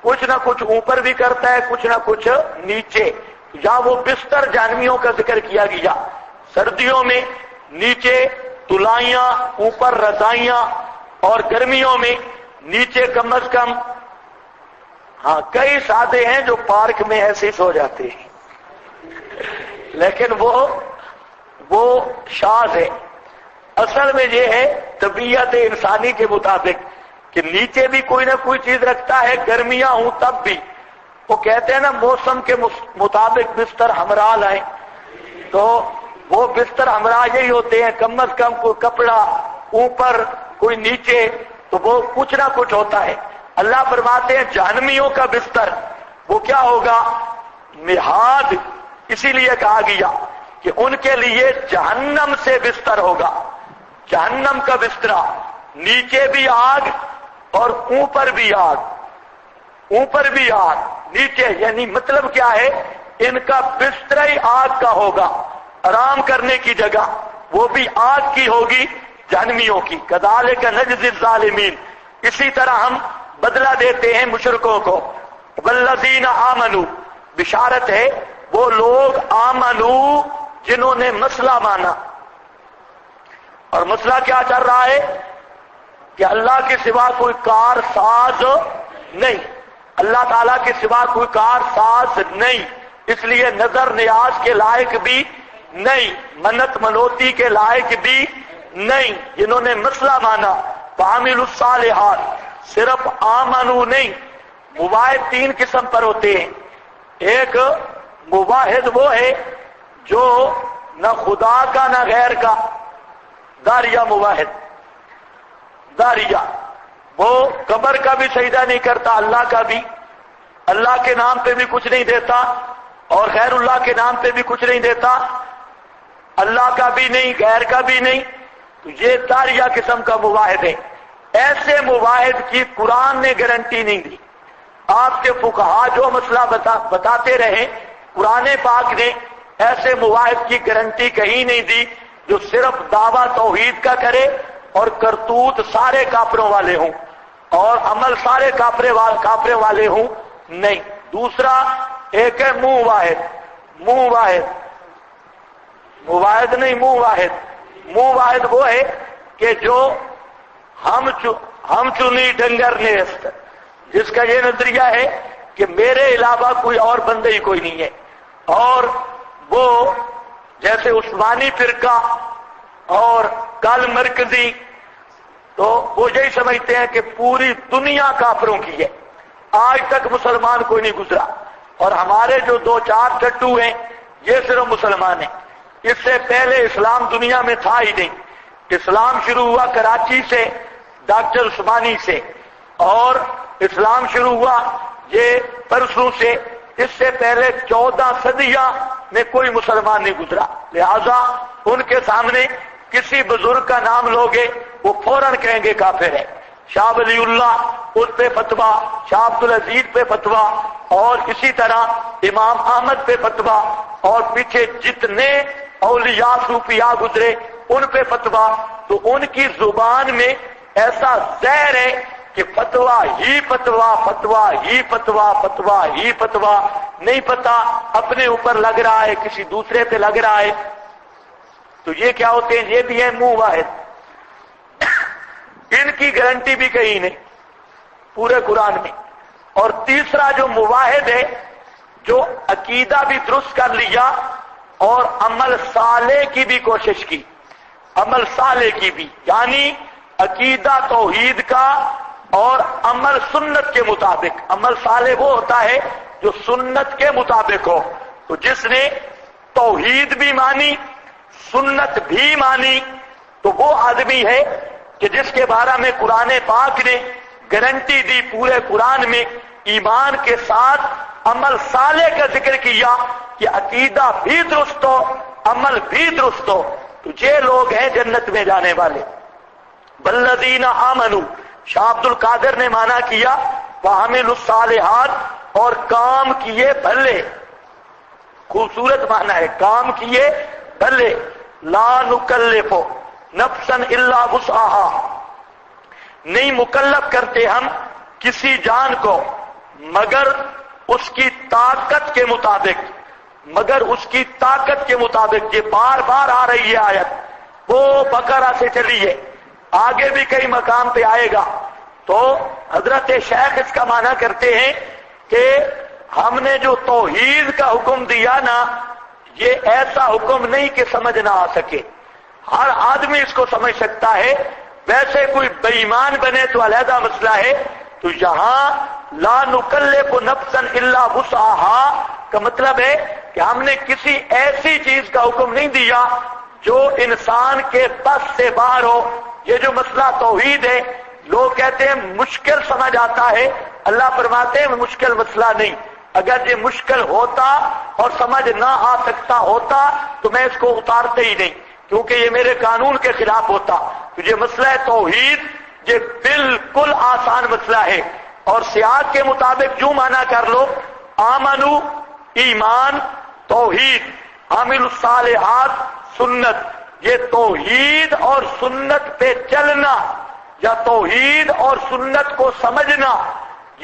کچھ نہ کچھ اوپر بھی کرتا ہے، کچھ نہ کچھ نیچے. جہاں وہ بستر جہنمیوں کا ذکر کیا گیا، سردیوں میں نیچے تلائیاں، اوپر رضائیاں، اور گرمیوں میں نیچے کم از کم. ہاں کئی سادے ہیں جو پارک میں ایسے ہی سو جاتے ہیں، لیکن وہ شاذ ہے. اصل میں یہ ہے طبیعت انسانی کے مطابق کہ نیچے بھی کوئی نہ کوئی چیز رکھتا ہے، گرمیاں ہوں تب بھی. وہ کہتے ہیں نا موسم کے مطابق بستر ہمراہ لائیں، تو وہ بستر ہمراہ یہی ہوتے ہیں، کم از کم کوئی کپڑا اوپر کوئی نیچے، تو وہ کچھ نہ کچھ ہوتا ہے. اللہ فرماتے ہیں جہنمیوں کا بستر وہ کیا ہوگا؟ مہاد. اسی لیے کہا گیا کہ ان کے لیے جہنم سے بستر ہوگا، جہنم کا بسترا، نیچے بھی آگ اور اوپر بھی آگ، اوپر بھی آگ نیچے. یعنی مطلب کیا ہے؟ ان کا بستر ہی آگ کا ہوگا، آرام کرنے کی جگہ وہ بھی آگ کی ہوگی، جہنمیوں کی. کذالک نجزی الظالمین، اسی طرح ہم بدلہ دیتے ہیں مشرکوں کو. والذین آمنوا، بشارت ہے وہ لوگ آمنوا جنہوں نے مسئلہ مانا. اور مسئلہ کیا چل رہا ہے؟ کہ اللہ کے سوا کوئی کار ساز نہیں، اللہ تعالیٰ کے سوا کوئی کار ساز نہیں، اس لیے نظر نیاز کے لائق بھی نہیں، منت منوتی کے لائق بھی نہیں. جنہوں نے مسئلہ مانا، وعملوا الصالحات، صرف آمنو نہیں. مواحد تین قسم پر ہوتے ہیں. ایک مواحد وہ ہے جو نہ خدا کا نہ غیر کا، داریہ مواحد. داریہ وہ قبر کا بھی سجدہ نہیں کرتا، اللہ کا بھی، اللہ کے نام پہ بھی کچھ نہیں دیتا اور غیر اللہ کے نام پہ بھی کچھ نہیں دیتا. اللہ کا بھی نہیں، غیر کا بھی نہیں، تو یہ تاریہ قسم کا مواحد ہے۔ ایسے مواحد کی قرآن نے گارنٹی نہیں دی۔ آپ کے فقہا جو مسئلہ بتاتے رہے، قرآن پاک نے ایسے مواحد کی گارنٹی کہیں نہیں دی جو صرف دعویٰ توحید کا کرے اور کرتوت سارے کافروں والے ہوں اور عمل سارے کافرے والے ہوں، نہیں۔ دوسرا ایک ہے منہ واحد، منہ واحد، مواحد نہیں منہ واحد۔ منہ واحد وہ ہے کہ جو ہم چنی ڈنگر نیست، جس کا یہ نظریہ ہے کہ میرے علاوہ کوئی اور بندے ہی کوئی نہیں ہے، اور وہ جیسے عثمانی فرقہ اور کل مرکزی، تو وہ یہی سمجھتے ہیں کہ پوری دنیا کافروں کی ہے، آج تک مسلمان کوئی نہیں گزرا، اور ہمارے جو دو چار ٹٹو ہیں یہ صرف مسلمان ہیں۔ اس سے پہلے اسلام دنیا میں تھا ہی نہیں۔ اسلام شروع ہوا کراچی سے، ڈاکٹر عثمانی سے، اور اسلام شروع ہوا یہ پرسوں سے۔ اس سے پہلے 14 صدیاں میں کوئی مسلمان نہیں گزرا، لہذا ان کے سامنے کسی بزرگ کا نام لوگے وہ فوراً کہیں گے کافر ہے۔ شاہ ولی اللہ اس پہ فتویٰ، شاہ عبدالعزیز پہ فتویٰ، اور اسی طرح امام احمد پہ فتویٰ، اور پیچھے جتنے اولیاء صوفیاء گزرے ان پہ فتویٰ۔ تو ان کی زبان میں ایسا زہر ہے کہ فتویٰ ہی فتویٰ، فتویٰ ہی فتویٰ، فتویٰ ہی فتویٰ، نہیں پتا اپنے اوپر لگ رہا ہے کسی دوسرے پہ لگ رہا ہے۔ تو یہ کیا ہوتے ہیں؟ یہ بھی ہے منہ واحد۔ ان کی گارنٹی بھی کہیں نہیں پورے قرآن میں۔ اور تیسرا جو مواحد ہے، جو عقیدہ بھی درست کر لیا اور عمل صالح کی بھی کوشش کی، عمل صالح کی بھی، یعنی عقیدہ توحید کا اور عمل سنت کے مطابق۔ عمل صالح وہ ہوتا ہے جو سنت کے مطابق ہو۔ تو جس نے توحید بھی مانی، سنت بھی مانی، تو وہ آدمی ہے کہ جس کے بارے میں قرآن پاک نے گارنٹی دی پورے قرآن میں، ایمان کے ساتھ عمل صالح کا ذکر کیا کہ عقیدہ بھی درست ہو، عمل بھی درست ہو، تو یہ لوگ ہیں جنت میں جانے والے۔ والذین آمنوا، شاہ عبد القادر نے مانا کیا وعملوا الصالحات، اور کام کیے بھلے، خوبصورت معنی ہے، کام کیے بھلے۔ لا نکلف نفسا الا وسعها، نہیں مکلف کرتے ہم کسی جان کو مگر اس کی طاقت کے مطابق، مگر اس کی طاقت کے مطابق۔ یہ بار بار آ رہی ہے آیت، وہ بقرہ سے چلی ہے، آگے بھی کئی مقام پہ آئے گا۔ تو حضرت شیخ اس کا معنی کرتے ہیں کہ ہم نے جو توحید کا حکم دیا نا، یہ ایسا حکم نہیں کہ سمجھ نہ آ سکے، ہر آدمی اس کو سمجھ سکتا ہے۔ ویسے کوئی بے ایمان بنے تو علیحدہ مسئلہ ہے۔ تو یہاں لا نکلف نفسا الا وسعها کا مطلب ہے کہ ہم نے کسی ایسی چیز کا حکم نہیں دیا جو انسان کے بس سے باہر ہو۔ یہ جو مسئلہ توحید ہے، لوگ کہتے ہیں مشکل سمجھ آتا ہے، اللہ فرماتے ہیں مشکل مسئلہ نہیں۔ اگر یہ مشکل ہوتا اور سمجھ نہ آ سکتا ہوتا تو میں اس کو اتارتے ہی نہیں، کیونکہ یہ میرے قانون کے خلاف ہوتا۔ تو یہ مسئلہ توحید یہ بالکل آسان مسئلہ ہے، اور سیاق کے مطابق جو معنی کر لو، آمنو ایمان، توحید، عامل الصالحات سنت، یہ توحید اور سنت پہ چلنا یا توحید اور سنت کو سمجھنا،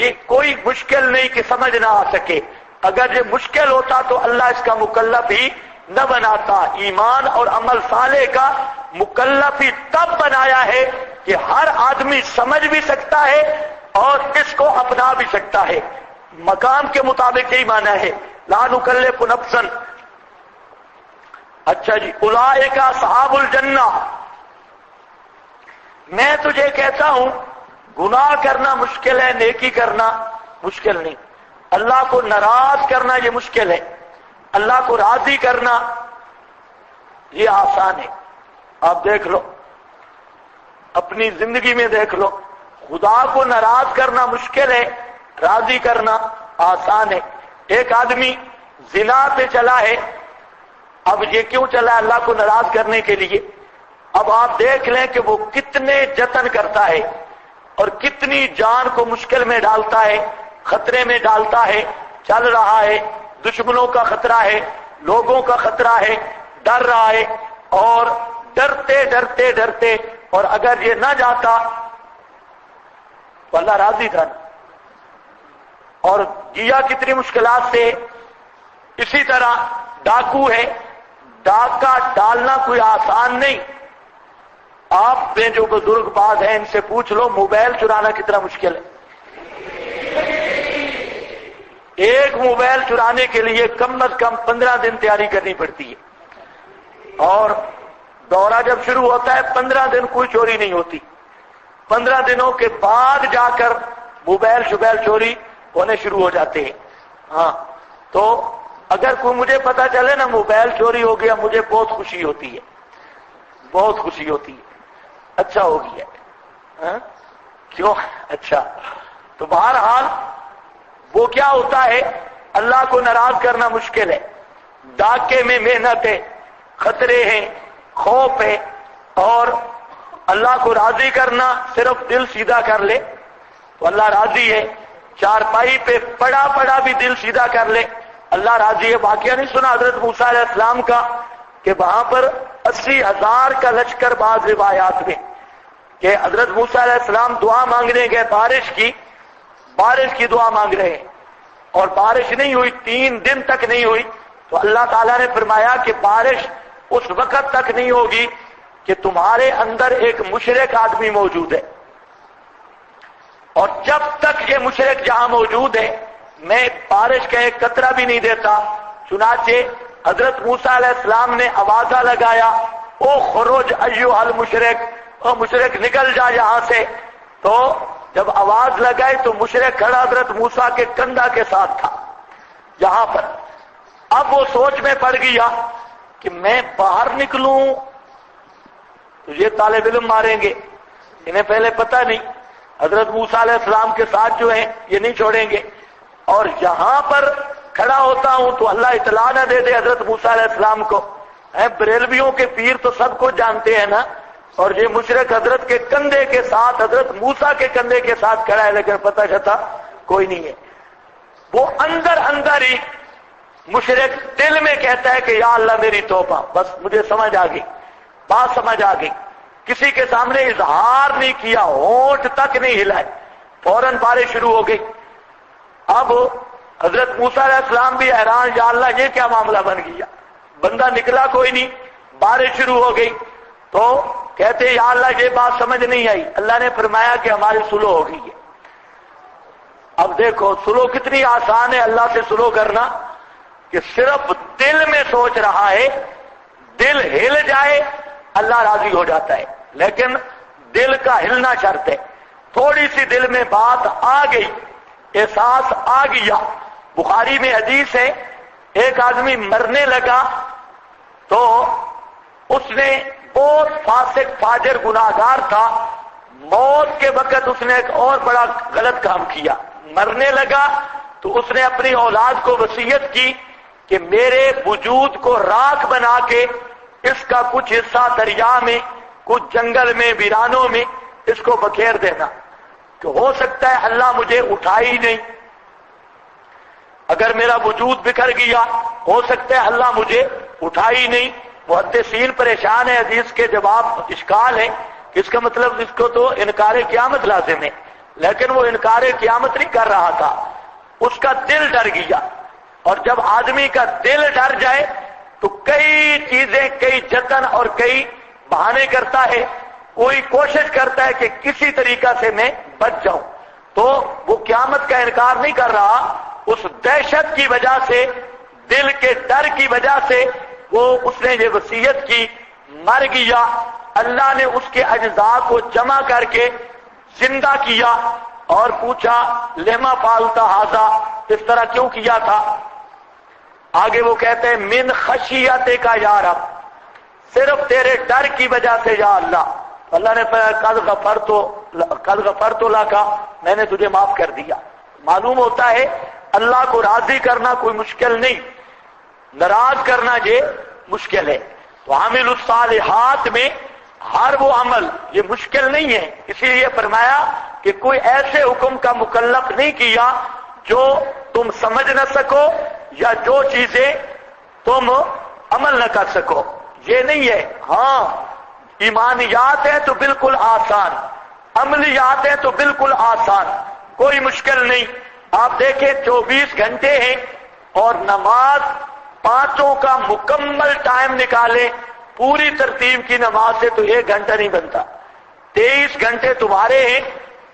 یہ کوئی مشکل نہیں کہ سمجھ نہ آ سکے۔ اگر یہ مشکل ہوتا تو اللہ اس کا مکلف ہی نہ بناتا۔ ایمان اور عمل صالح کا مکلف ہی تب بنایا ہے کہ ہر آدمی سمجھ بھی سکتا ہے اور اس کو اپنا بھی سکتا ہے۔ مقام کے مطابق یہی معنی ہے، لا نکلف نفسا۔ اچھا جی، اولئک اصحاب الجنہ۔ میں تجھے کہتا ہوں گناہ کرنا مشکل ہے، نیکی کرنا مشکل نہیں۔ اللہ کو ناراض کرنا یہ مشکل ہے، اللہ کو راضی کرنا یہ آسان ہے۔ آپ دیکھ لو، اپنی زندگی میں دیکھ لو، خدا کو ناراض کرنا مشکل ہے، راضی کرنا آسان ہے۔ ایک آدمی زنا پہ چلا ہے، اب یہ کیوں چلا اللہ کو ناراض کرنے کے لیے؟ اب آپ دیکھ لیں کہ وہ کتنے جتن کرتا ہے اور کتنی جان کو مشکل میں ڈالتا ہے، خطرے میں ڈالتا ہے، چل رہا ہے، دشمنوں کا خطرہ ہے، لوگوں کا خطرہ ہے، ڈر رہا ہے، اور ڈرتے ڈرتے ڈرتے، اور اگر یہ نہ جاتا تو اللہ راضی تھا نا، اور گیا کتنی مشکلات سے۔ اسی طرح ڈاکو ہے، ڈاکہ ڈالنا کوئی آسان نہیں۔ آپ نے جو بزرگ باز ہیں ان سے پوچھ لو موبائل چرانا کتنا مشکل ہے۔ ایک موبائل چرانے کے لیے کم از کم 15 دن تیاری کرنی پڑتی ہے، اور دورہ جب شروع ہوتا ہے 15 دن کوئی چوری نہیں ہوتی، 15 دنوں کے بعد جا کر موبائل شبائل چوری ہونے شروع ہو جاتے ہیں۔ ہاں، تو اگر کوئی مجھے پتا چلے نا موبائل چوری ہو گیا، مجھے بہت خوشی ہوتی ہے، بہت خوشی ہوتی ہے، اچھا ہو گیا۔ ہاں کیوں؟ اچھا، تو بہرحال وہ کیا ہوتا ہے، اللہ کو ناراض کرنا مشکل ہے، ڈاکے میں محنت ہے، خطرے ہیں، خوف ہے، اور اللہ کو راضی کرنا صرف دل سیدھا کر لے تو اللہ راضی ہے، چارپائی پہ پڑا پڑا بھی دل سیدھا کر لے اللہ راضی ہے۔ واقعہ نہیں سنا حضرت موسیٰ علیہ السلام کا کہ وہاں پر 80,000 کا لشکر بعض روایات میں، کہ حضرت موسیٰ علیہ السلام دعا مانگنے گئے بارش کی دعا مانگ رہے ہیں، اور بارش نہیں ہوئی، 3 دن تک نہیں ہوئی، تو اللہ تعالیٰ نے فرمایا کہ بارش اس وقت تک نہیں ہوگی کہ تمہارے اندر ایک مشرک آدمی موجود ہے، اور جب تک یہ مشرک جہاں موجود ہے میں بارش کا ایک قطرہ بھی نہیں دیتا۔ چنانچہ حضرت موسیٰ علیہ السلام نے آوازہ لگایا، او خروج ایھا المشرک، او مشرک نکل جا یہاں سے۔ تو جب آواز لگائی تو مشرک کھڑا حضرت موسیٰ کے کندھا کے ساتھ تھا یہاں پر۔ اب وہ سوچ میں پڑ گیا کہ میں باہر نکلوں تو یہ طالب علم ماریں گے، انہیں پہلے پتہ نہیں، حضرت موسیٰ علیہ السلام کے ساتھ جو ہیں یہ نہیں چھوڑیں گے، اور یہاں پر کھڑا ہوتا ہوں تو اللہ اطلاع نہ دے دے حضرت موسیٰ علیہ السلام کو۔ بریلویوں کے پیر تو سب کو جانتے ہیں نا، اور یہ مشرک حضرت کے کندھے کے ساتھ، حضرت موسیٰ کے کندھے کے ساتھ کھڑا ہے، لیکن پتہ چلتا کوئی نہیں ہے۔ وہ اندر اندر ہی مشرک دل میں کہتا ہے کہ یا اللہ میری توبہ، بس مجھے سمجھ آ گئی، بات سمجھ آ گئی، کسی کے سامنے اظہار نہیں کیا، ہونٹ تک نہیں ہلائے، فوراً بارش شروع ہو گئی۔ اب حضرت موسیٰ علیہ السلام بھی حیران، یا اللہ یہ کیا معاملہ بن گیا، بندہ نکلا کوئی نہیں، بارش شروع ہو گئی۔ تو کہتے یا اللہ یہ بات سمجھ نہیں آئی۔ اللہ نے فرمایا کہ ہماری سلو ہو گئی ہے۔ اب دیکھو سلو کتنی آسان ہے اللہ سے سلو کرنا، کہ صرف دل میں سوچ رہا ہے، دل ہل جائے اللہ راضی ہو جاتا ہے، لیکن دل کا ہلنا شرط ہے۔ تھوڑی سی دل میں بات آ گئی، احساس آ گیا۔ بخاری میں حدیث ہے، ایک آدمی مرنے لگا تو اس نے بہت فاسق فاجر گناہگار تھا، موت کے وقت اس نے ایک اور بڑا غلط کام کیا، مرنے لگا تو اس نے اپنی اولاد کو وصیت کی کہ میرے وجود کو راکھ بنا کے اس کا کچھ حصہ دریا میں، کچھ جنگل میں، ویرانوں میں اس کو بکھیر دینا، کہ ہو سکتا ہے اللہ مجھے اٹھا ہی نہیں، اگر میرا وجود بکھر گیا ہو سکتا ہے اللہ مجھے اٹھا ہی نہیں۔ محدثین پریشان ہے، حدیث کے جواب اشکال ہے کہ اس کا مطلب اس کو تو انکار قیامت لازم ہے، لیکن وہ انکار قیامت نہیں کر رہا تھا، اس کا دل ڈر گیا، اور جب آدمی کا دل ڈر جائے تو کئی چیزیں، کئی جتن اور کئی بہانے کرتا ہے، کوئی کوشش کرتا ہے کہ کسی طریقہ سے میں بچ جاؤں۔ تو وہ قیامت کا انکار نہیں کر رہا، اس دہشت کی وجہ سے، دل کے ڈر کی وجہ سے اس نے یہ وصیت کی، مر گیا۔ اللہ نے اس کے اجزاء کو جمع کر کے زندہ کیا اور پوچھا لما فعلتا ھذا، اس طرح کیوں کیا تھا؟ آگے وہ کہتے ہیں من خشیتک کا یا رب، صرف تیرے ڈر کی وجہ سے یا اللہ۔ اللہ نے قد غفرت لک، میں نے تجھے معاف کر دیا۔ معلوم ہوتا ہے اللہ کو راضی کرنا کوئی مشکل نہیں، ناراض کرنا یہ مشکل ہے. تو عامل الصالحات میں ہر وہ عمل یہ مشکل نہیں ہے، اسی لیے فرمایا کہ کوئی ایسے حکم کا مکلف نہیں کیا جو تم سمجھ نہ سکو یا جو چیزیں تم عمل نہ کر سکو، یہ نہیں ہے. ہاں ایمانیات ہیں تو بالکل آسان، عملیات ہیں تو بالکل آسان، کوئی مشکل نہیں. آپ دیکھیں 24 گھنٹے ہیں اور نماز پانچوں کا مکمل ٹائم نکالیں پوری ترتیب کی نماز سے تو 1 گھنٹہ نہیں بنتا. 23 گھنٹے تمہارے ہیں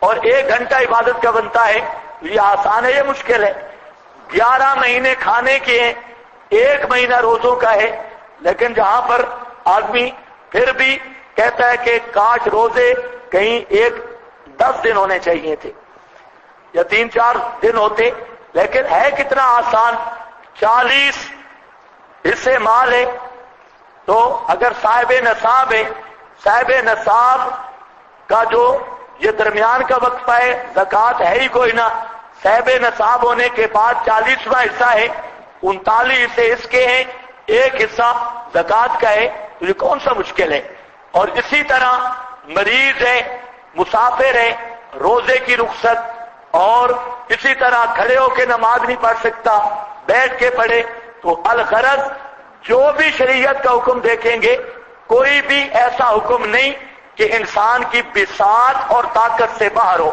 اور 1 گھنٹہ عبادت کا بنتا ہے. یہ آسان ہے، یہ مشکل ہے. 11 مہینے کھانے کے ہیں، 1 مہینہ روزوں کا ہے. لیکن جہاں پر آدمی پھر بھی کہتا ہے کہ کاش روزے کہیں 10 دن ہونے چاہیے تھے یا 3-4 دن ہوتے، لیکن ہے کتنا آسان. 40 حصے مال ہے تو اگر صاحب نصاب ہے، صاحب نصاب کا جو یہ درمیان کا وقفہ ہے زکوٰۃ ہے ہی کوئی نہ، صاحب نصاب ہونے کے بعد 40واں حصہ ہے، 39 حصے اس کے ہیں، 1 حصہ زکوٰۃ کا ہے. تو یہ کون سا مشکل ہے؟ اور اسی طرح مریض ہے، مسافر ہے، روزے کی رخصت، اور اسی طرح کھڑے ہو کے نماز نہیں پڑھ سکتا، بیٹھ کے پڑھے. تو الغرض جو بھی شریعت کا حکم دیکھیں گے کوئی بھی ایسا حکم نہیں کہ انسان کی بساط اور طاقت سے باہر ہو.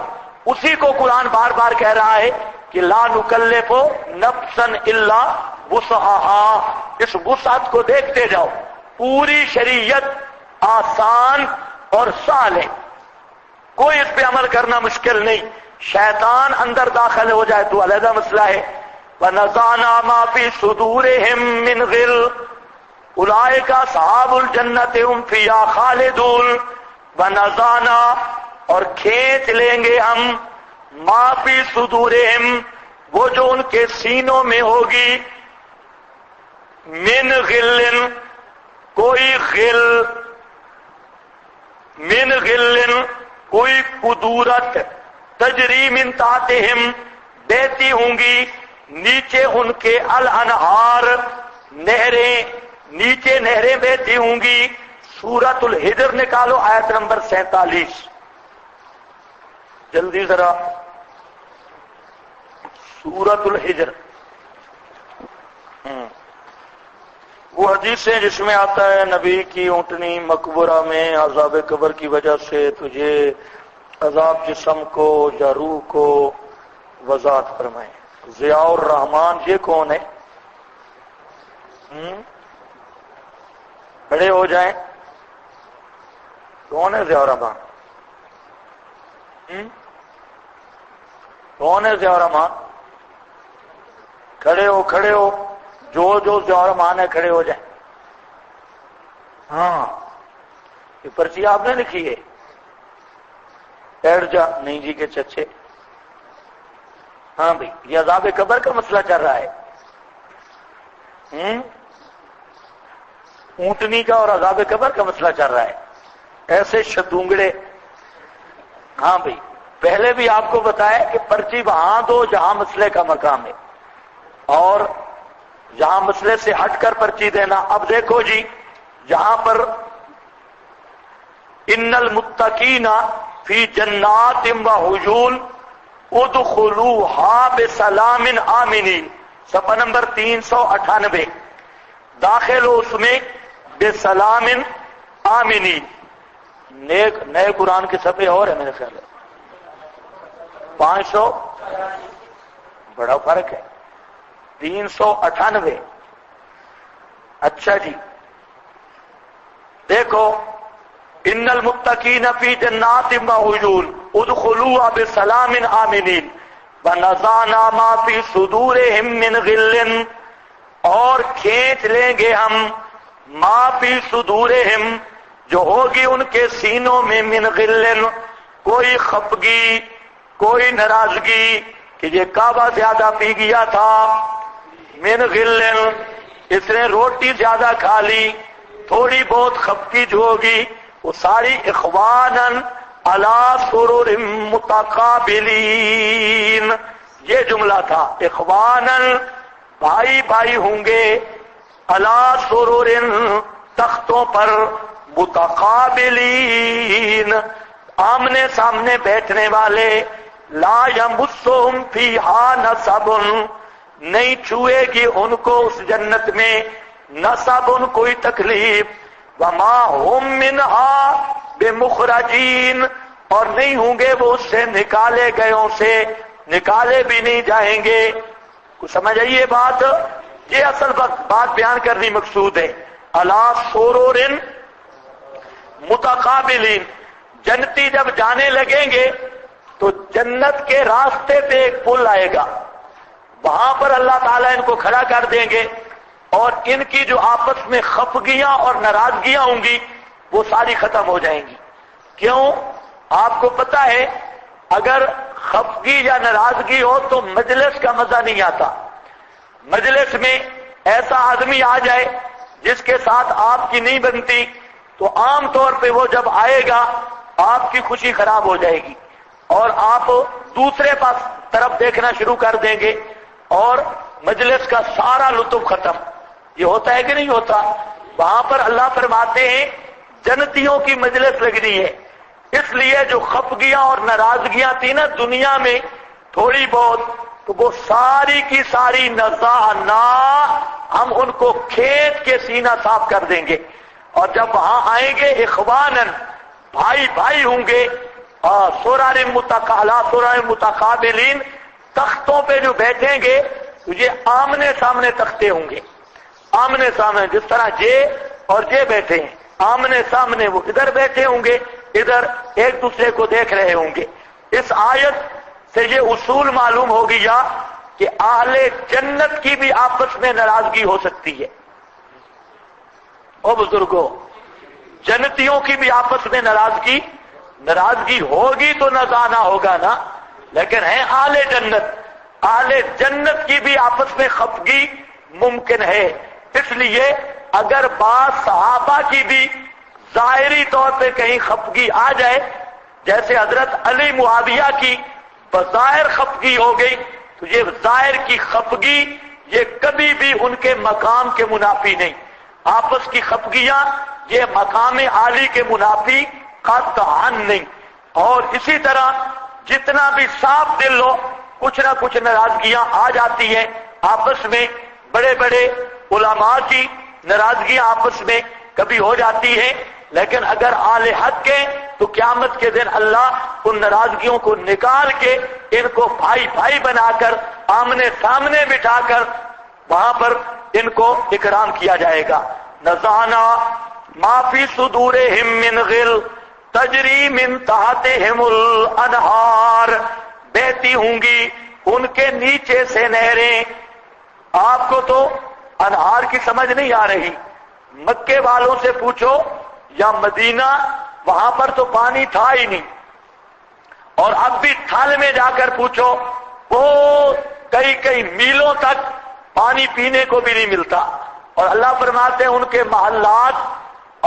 اسی کو قرآن بار بار کہہ رہا ہے کہ لا نکلف نفسا الا وسعها. اس وسعت کو دیکھتے جاؤ، پوری شریعت آسان اور سہل ہے، کوئی اس پہ عمل کرنا مشکل نہیں. شیطان اندر داخل ہو جائے تو علیحدہ مسئلہ ہے. وَنَزَعْنَا مَا فِي صُدُورِهِم مِّنْ غِلٍّ أُولَٰئِكَ أَصْحَابُ الْجَنَّةِ هُمْ فِيهَا خَالِدُونَ. وَنَزَعْنَا اور کھینچ لیں گے ہم مَا فِي صُدُورِهِم وہ جو ان کے سینوں میں ہوگی، من غِلٍّ کوئی غل، من غِلٍّ کوئی قدورت، تجری من تحتہم بہتی ہوں گی نیچے ان کے الانہار نہریں، نیچے نہریں بہتی ہوں گی. سورۃ الحجر نکالو آیت نمبر 47 جلدی ذرا. سورۃ الحجر وہ حدیثیں جس میں آتا ہے نبی کی اونٹنی مقبرہ میں عذاب قبر کی وجہ سے تجھے عذاب جسم کو یا روح کو وضاحت فرمائے. ضیاء الرحمان یہ کون ہے؟ کھڑے ہو جائیں. کون ہے ضیاء الرحمان؟ کون ہے ضیاء الرحمان؟ کھڑے ہو، کھڑے ہو، جو ضیاء الرحمان ہے کھڑے ہو جائیں. ہاں یہ پرچی آپ نے لکھی ہے؟ بیٹھ جا. نہیں جی کے چچے. ہاں بھائی یہ عذاب قبر کا مسئلہ چل رہا ہے. اونٹنی کا اور عذاب قبر کا مسئلہ چل رہا ہے. ایسے شتونگڑے. ہاں بھائی پہلے بھی آپ کو بتایا کہ پرچی وہاں دو جہاں مسئلے کا مقام ہے اور جہاں مسئلے سے ہٹ کر پرچی دینا. اب دیکھو جی جہاں پر ان المتقین فی جنات وعیون ادخلوها بسلام آمنین، صفحہ نمبر 398. داخل ہو اس میں بسلام آمنین. نئے قرآن کے صفحے اور ہے میرے خیال ہے 500 بڑا فرق ہے 398. اچھا جی دیکھو ان المتقین فی جنات وعیون ادخلوها بسلام آمنین ونزعنا ما فی صدورہم من غل اور کھینچ لیں گے ہم ما فی صدورہم جو ہوگی ان کے سینوں میں من غل کوئی خفگی، کوئی ناراضگی کہ یہ کعبہ زیادہ پی گیا تھا، من غل اس نے روٹی زیادہ کھا لی، تھوڑی بہت خفگی جو ہوگی وہ ساری اخواناً علی سرر متقابلین. یہ جملہ تھا اخواناً بھائی بھائی ہوں گے علی سرر تختوں پر متقابلین آمنے سامنے بیٹھنے والے لا یمسہم فیہا نصب نہیں چھوئے گی ان کو اس جنت میں نصب کوئی تکلیف وما ہم منہا بمخرجین اور نہیں ہوں گے وہ اس سے نکالے گئوں سے نکالے بھی نہیں جائیں گے. کچھ سمجھ آئیے بات؟ یہ اصل بات بیان کرنی مقصود ہے. علی سرر متقابلین جنتی جب جانے لگیں گے تو جنت کے راستے پہ ایک پل آئے گا, وہاں پر اللہ تعالیٰ ان کو کھڑا کر دیں گے اور ان کی جو آپس میں خفگیاں اور ناراضگیاں ہوں گی وہ ساری ختم ہو جائیں گی. کیوں؟ آپ کو پتا ہے اگر خفگی یا ناراضگی ہو تو مجلس کا مزہ نہیں آتا. مجلس میں ایسا آدمی آ جائے جس کے ساتھ آپ کی نہیں بنتی تو عام طور پہ وہ جب آئے گا آپ کی خوشی خراب ہو جائے گی اور آپ دوسرے پاس طرف دیکھنا شروع کر دیں گے اور مجلس کا سارا لطف ختم. یہ ہوتا ہے کہ نہیں ہوتا؟ وہاں پر اللہ فرماتے ہیں جنتیوں کی مجلس لگنی ہے, اس لیے جو خفگیاں اور ناراضگیاں تھیں نا دنیا میں تھوڑی بہت, تو وہ ساری کی ساری نزعنا ہم ان کو کھینچ کے سینہ صاف کر دیں گے اور جب وہاں آئیں گے اخوانن بھائی بھائی ہوں گے. سرر متقابلین تختوں پہ جو بیٹھیں گے تو یہ آمنے سامنے تختے ہوں گے, آمنے سامنے جس طرح جے اور جے بیٹھے ہیں آمنے سامنے وہ ادھر بیٹھے ہوں گے, ادھر ایک دوسرے کو دیکھ رہے ہوں گے. اس آیت سے یہ اصول معلوم ہو گیا کہ اہل جنت کی بھی آپس میں ناراضگی ہو سکتی ہے. او بزرگوں, جنتیوں کی بھی آپس میں ناراضگی ہوگی تو نزانا ہوگا نا, لیکن ہے اہل جنت, اہل جنت کی بھی آپس میں خفگی ممکن ہے. اس لیے اگر بعض صحابہ کی بھی ظاہری طور پہ کہیں خفگی آ جائے, جیسے حضرت علی معاویہ کی بظاہر خفگی ہو گئی, تو یہ ظاہر کی خفگی یہ کبھی بھی ان کے مقام کے منافی نہیں. آپس کی خفگیاں یہ مقام عالی کے منافی قطعاً نہیں. اور اسی طرح جتنا بھی صاف دل ہو کچھ نہ کچھ ناراضگیاں آ جاتی ہیں آپس میں. بڑے بڑے علماء کی ناراضگیاں آپس میں کبھی ہو جاتی ہیں, لیکن اگر اہل حق کے تو قیامت کے دن اللہ ان ناراضگیوں کو نکال کے ان کو بھائی بھائی بنا کر آمنے سامنے بٹھا کر وہاں پر ان کو اکرام کیا جائے گا. نزعنا ما فی صدورہم من غل تجری من تحتہم الانہار بہتی ہوں گی ان کے نیچے سے نہریں. آپ کو تو انہار کی سمجھ نہیں آ رہی, مکے والوں سے پوچھو یا مدینہ, وہاں پر تو پانی تھا ہی نہیں, اور اب بھی تھل میں جا کر پوچھو وہ کئی کئی میلوں تک پانی پینے کو بھی نہیں ملتا. اور اللہ فرماتے ہیں ان کے محلات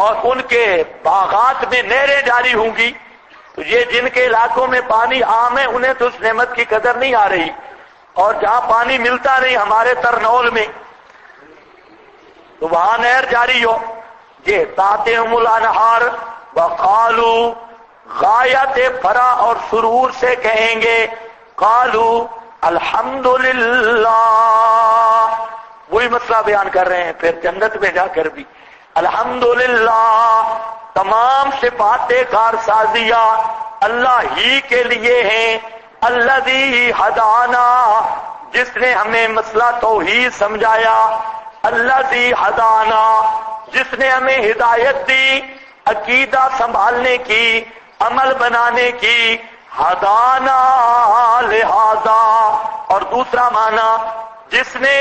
اور ان کے باغات میں نہریں جاری ہوں گی. تو یہ جن کے علاقوں میں پانی عام ہے انہیں تو اس نعمت کی قدر نہیں آ رہی, اور جہاں پانی ملتا نہیں ہمارے ترنول میں تو وہاں نہر جاری ہو. یہ تحتہم الانہار وقالو غایت فرح اور سرور سے کہیں گے قالو الحمدللہ. وہی مسئلہ بیان کر رہے ہیں پھر جنت میں جا کر بھی الحمدللہ تمام صفات کارسازیہ اللہ ہی کے لیے ہیں. الذی ہدانا جس نے ہمیں مسئلہ توحید سمجھایا, الذی ہدانا جس نے ہمیں ہدایت دی عقیدہ سنبھالنے کی عمل بنانے کی, ہدانا لہذا. اور دوسرا معنی جس نے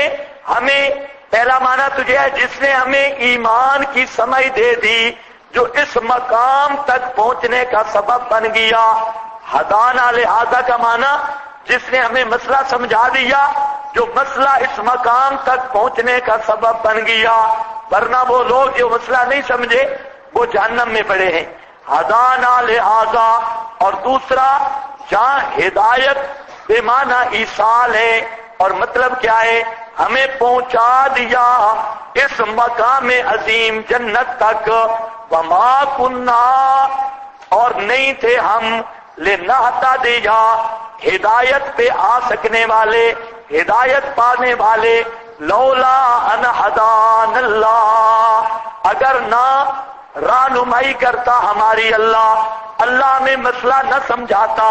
ہمیں, پہلا معنی تجھے ہے جس نے ہمیں ایمان کی سمجھ دے دی جو اس مقام تک پہنچنے کا سبب بن گیا. ہدانا لہذا کا معنی جس نے ہمیں مسئلہ سمجھا دیا جو مسئلہ اس مقام تک پہنچنے کا سبب بن گیا, ورنہ وہ لوگ جو مسئلہ نہیں سمجھے وہ جہنم میں پڑے ہیں. ہدانا لہذا. اور دوسرا جہاں ہدایت بے معنی ایصال ہے, اور مطلب کیا ہے, ہمیں پہنچا دیا اس مقام عظیم جنت تک، وما کننا اور نہیں تھے ہم، لنہتدی ہدایت پہ آ سکنے والے، ہدایت پانے والے، لولا ان ہدان اللہ اگر نہ رہنمائی کرتا ہماری اللہ، اللہ میں مسئلہ نہ سمجھاتا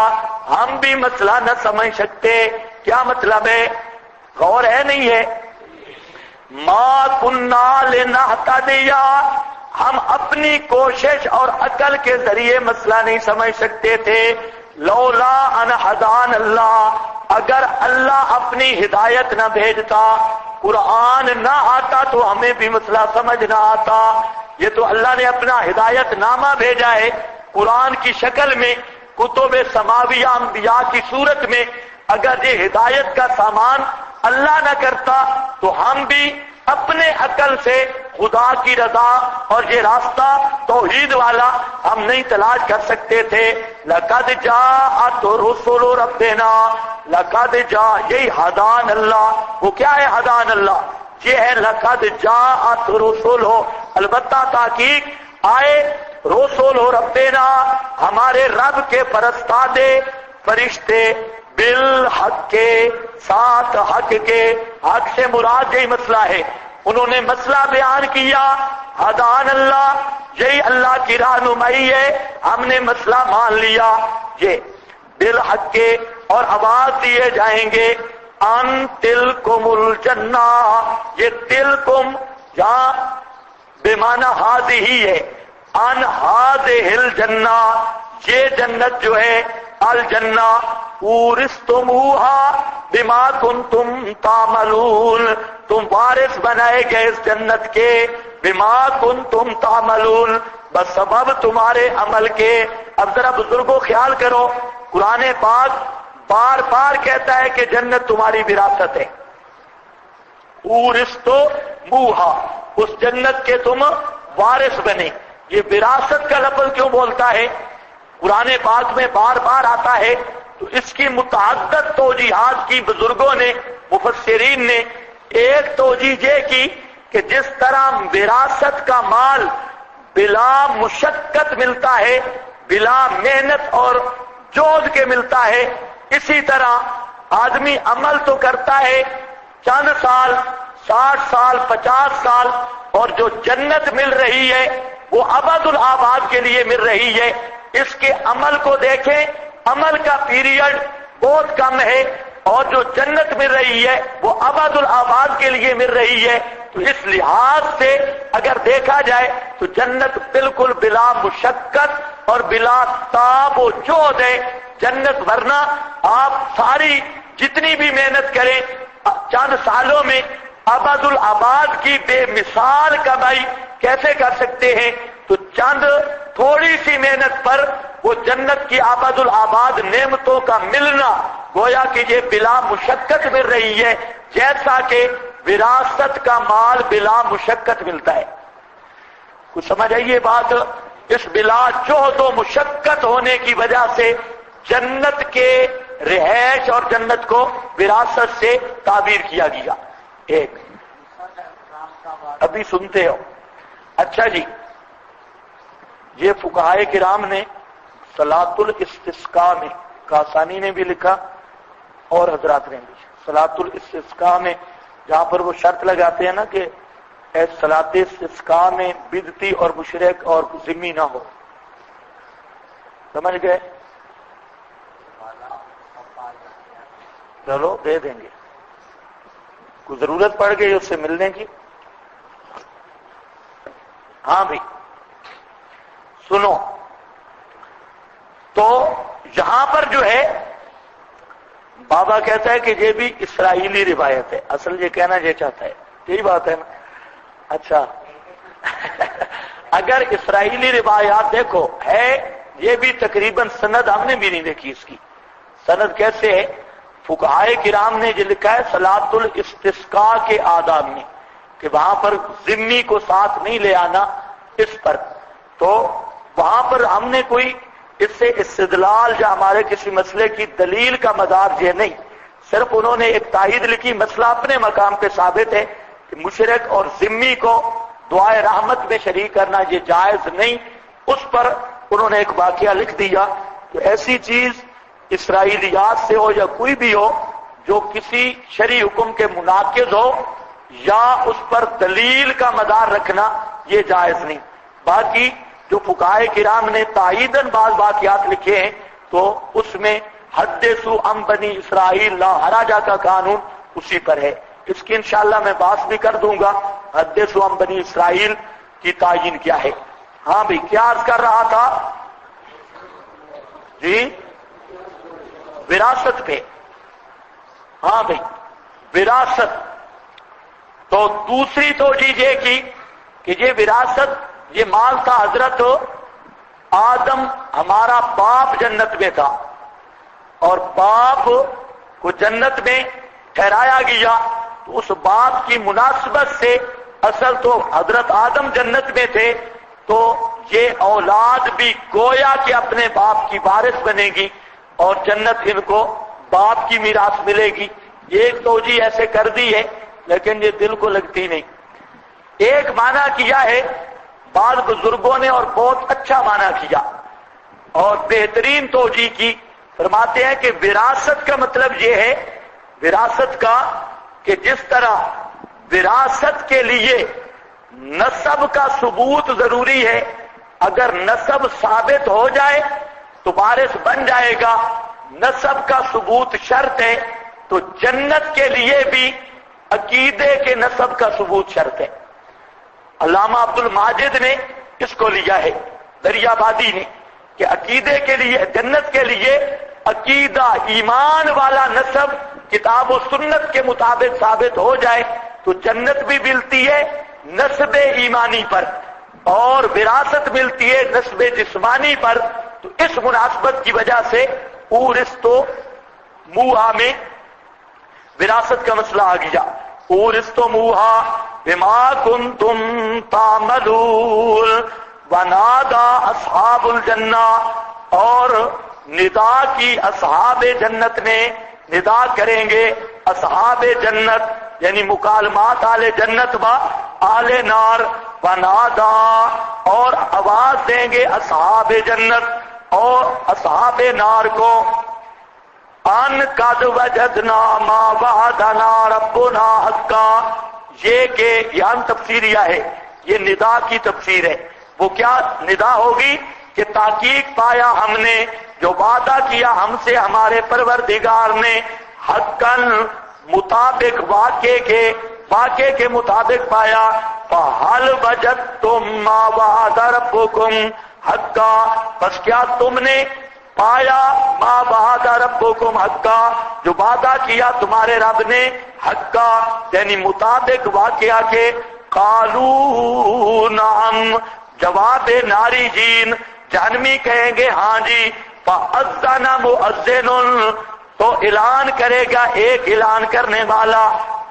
ہم بھی مسئلہ نہ سمجھ سکتے۔ کیا مطلب ہے؟ غور ہے نہیں ہے؟ ما کننا لنہتدی، ہم اپنی کوشش اور عقل کے ذریعے مسئلہ نہیں سمجھ سکتے تھے، لولا ان ہدان اللہ اگر اللہ اپنی ہدایت نہ بھیجتا، قرآن نہ آتا تو ہمیں بھی مسئلہ سمجھ نہ آتا۔ یہ تو اللہ نے اپنا ہدایت نامہ بھیجا ہے قرآن کی شکل میں، کتب سماویہ انبیاء کی صورت میں۔ اگر یہ ہدایت کا سامان اللہ نہ کرتا تو ہم بھی اپنے عقل سے خدا کی رضا اور یہ راستہ توحید والا ہم نہیں تلاش کر سکتے تھے۔ لقد جاءت رسل ربنا، لقد جاء یہی ہدان اللہ، وہ کیا ہے ہدان اللہ؟ یہ ہے لقد جاءت رسل ہو، البتہ تحقیق آئے رسول ہو ربنا ہمارے رب کے فرستادے فرشتے، بالحق کے ساتھ حق کے، حق سے مراد یہی مسئلہ ہے، انہوں نے مسئلہ بیان کیا، ہدان اللہ یہی اللہ کی رہنمائی ہے، ہم نے مسئلہ مان لیا، یہ بالحق کے، اور آواز دیے جائیں گے ان تلکم الجنہ، یہ تلکم جہاں بے معنی ہاذہ ہی ہے، ان ہاذہ الجنہ یہ جنت جو ہے، الجنہ اورثتموہا بما کنتم تعملون، تم وارث بنائے گئے اس جنت کے، بما کنتم تعملون بس سبب تمہارے عمل کے۔ اب ذرا بزرگوں خیال کرو، قرآن پاک بار بار کہتا ہے کہ جنت تمہاری وراثت ہے، اورثتموہا اس جنت کے تم وارث بنے۔ یہ وراثت کا لفظ کیوں بولتا ہے؟ قرآن پاک میں بار بار آتا ہے تو اس کی متعدد توجیحات کی بزرگوں نے، مفسرین نے۔ ایک توجیہ یہ کی کہ جس طرح وراثت کا مال بلا مشقت ملتا ہے، بلا محنت اور جہد کے ملتا ہے، اسی طرح آدمی عمل تو کرتا ہے چند سال، 60 سال، 50 سال، اور جو جنت مل رہی ہے وہ ابد الآباد کے لیے مل رہی ہے۔ اس کے عمل کو دیکھیں، عمل کا پیریڈ بہت کم ہے، اور جو جنت مل رہی ہے وہ ابد الآباد کے لیے مل رہی ہے۔ تو اس لحاظ سے اگر دیکھا جائے تو جنت بالکل بلا مشقت اور بلا تاب و جہد ہے جنت، ورنہ آپ ساری جتنی بھی محنت کریں چند سالوں میں ابد الآباد کی بے مثال کمائی کیسے کر سکتے ہیں؟ تو چند تھوڑی سی محنت پر وہ جنت کی ابد الآباد نعمتوں کا ملنا گویا کہ یہ بلا مشقت مل رہی ہے، جیسا کہ وراثت کا مال بلا مشقت ملتا ہے۔ کچھ سمجھ آئیے بات؟ اس بلا جہد و مشقت ہونے کی وجہ سے جنت کے رہائش اور جنت کو وراثت سے تعبیر کیا گیا۔ ایک ابھی سنتے ہو؟ اچھا جی، یہ فقہائے کرام نے صلاۃ الاستسقاء میں، کاسانی نے بھی لکھا اور حضرات نے بھی، صلاۃ الاستسقاء میں جہاں پر وہ شرط لگاتے ہیں نا کہ صلاۃ استسقاء میں بدعتی اور مشرک اور ذمی نہ ہو، سمجھ گئے؟ چلو دے دیں گے، کوئی ضرورت پڑ گئی اس سے ملنے کی؟ ہاں بھی سنو، تو یہاں پر جو ہے بابا کہتا ہے کہ یہ بھی اسرائیلی روایت ہے، اصل یہ کہنا یہ چاہتا ہے، یہی بات ہے نا؟ اچھا اگر اسرائیلی روایات دیکھو ہے، یہ بھی تقریباً سند ہم نے بھی نہیں دیکھی اس کی سند کیسے ہے۔ فقہائے کرام نے جو لکھا ہے صلاۃ الاستسقاء کے آداب میں کہ وہاں پر ذمی کو ساتھ نہیں لے آنا، اس پر تو وہاں پر ہم نے کوئی اس سے استدلال یا ہمارے کسی مسئلے کی دلیل کا مدار یہ نہیں، صرف انہوں نے ایک تائید لکھی، مسئلہ اپنے مقام پہ ثابت ہے، کہ مشرک اور ذمی کو دعائے رحمت میں شریک کرنا یہ جائز نہیں. اس پر انہوں نے ایک واقعہ لکھ دیا کہ ایسی چیز اسرائیلیات سے ہو یا کوئی بھی ہو جو کسی شرعی حکم کے مناقض ہو یا اس پر دلیل کا مدار رکھنا یہ جائز نہیں. باقی جو فقہائے کرام نے تائیداً بعض واقعات لکھے ہیں تو اس میں حدثوا عن بنی اسرائیل لا حرج کا قانون اسی پر ہے. اس کی انشاءاللہ میں بات بھی کر دوں گا حدثوا عن بنی اسرائیل کی تعین کیا ہے. ہاں بھائی کیا عرض کر رہا تھا جی؟ وراثت پہ. ہاں بھائی وراثت. تو دوسری توجیہ یہ کی کہ یہ وراثت یہ مال تھا حضرت آدم ہمارا باپ جنت میں تھا اور باپ کو جنت میں ٹھہرایا گیا تو اس باپ کی مناسبت سے اصل تو حضرت آدم جنت میں تھے تو یہ اولاد بھی گویا کہ اپنے باپ کی وارث بنے گی اور جنت ان کو باپ کی میراث ملے گی. ایک توجیہ ایسے کر دی ہے لیکن یہ دل کو لگتی نہیں. ایک معنی کیا ہے بعض بزرگوں نے اور بہت اچھا معنی کیا اور بہترین توجیہ کی. فرماتے ہیں کہ وراثت کا مطلب یہ ہے وراثت کا کہ جس طرح وراثت کے لیے نسب کا ثبوت ضروری ہے اگر نسب ثابت ہو جائے تو وارث بن جائے گا. نسب کا ثبوت شرط ہے تو جنت کے لیے بھی عقیدے کے نسب کا ثبوت شرط ہے. علامہ عبد الماجد نے اس کو لیا ہے دریا بادی نے کہ عقیدے کے لیے جنت کے لیے عقیدہ ایمان والا نسب کتاب و سنت کے مطابق ثابت ہو جائے تو جنت بھی ملتی ہے نسب ایمانی پر اور وراثت ملتی ہے نسب جسمانی پر. تو اس مناسبت کی وجہ سے اورثتو موہا میں وراثت کا مسئلہ آ گیا. اورثتو موہا بما کنتم تعملون ونادى اصحاب الجنہ اور ندا کی اصحاب جنت نے ندا کریں گے اصحاب جنت یعنی مکالمات آل جنت با آل نار ونادا اور آواز دیں گے اصحاب جنت اور اصحاب نار کو ان قد وجدنا ما وعدنا ربنا حقا. یہ کہ یہاں تفسیریہ ہے یہ ندا کی تفسیر ہے. وہ کیا ندا ہوگی کہ تحقیق پایا ہم نے جو وعدہ کیا ہم سے ہمارے پروردگار نے حقاً مطابق واقعے کے مطابق پایا. فَهَلْ وَجَدْتُمْ مَا وَعَدَ رَبُّكُمْ حَقًّا بس کیا تم نے پایا ما وعد ربکم حقا جو وعدہ کیا تمہارے رب نے حقا یعنی مطابق واقعہ کے. قالوا نعم جواب ناری جین جہنمی کہیں گے ہاں جی. فَأَذَّنَ مُؤَذِّنٌ تو اعلان کرے گا ایک اعلان کرنے والا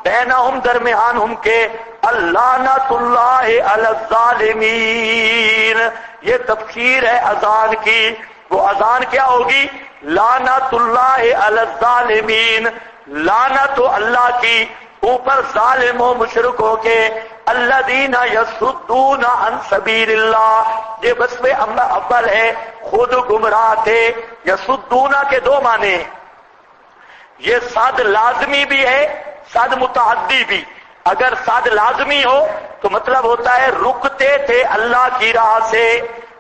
بینہم درمیان ہم کے اللعنۃ اللہ علی الظالمین. یہ تفسیر ہے اذان کی. وہ اذان کیا ہوگی؟ لعنت اللہ علی الظالمین لعنت اللہ کی اوپر ظالم و مشرکوں کے. الذین یصدون عن سبیل اللہ یہ وصف اول ہے خود گمراہ تھے. یصدون کے دو معنی ہیں. یہ صد لازمی بھی ہے صد متعدی بھی. اگر صد لازمی ہو تو مطلب ہوتا ہے رکتے تھے اللہ کی راہ سے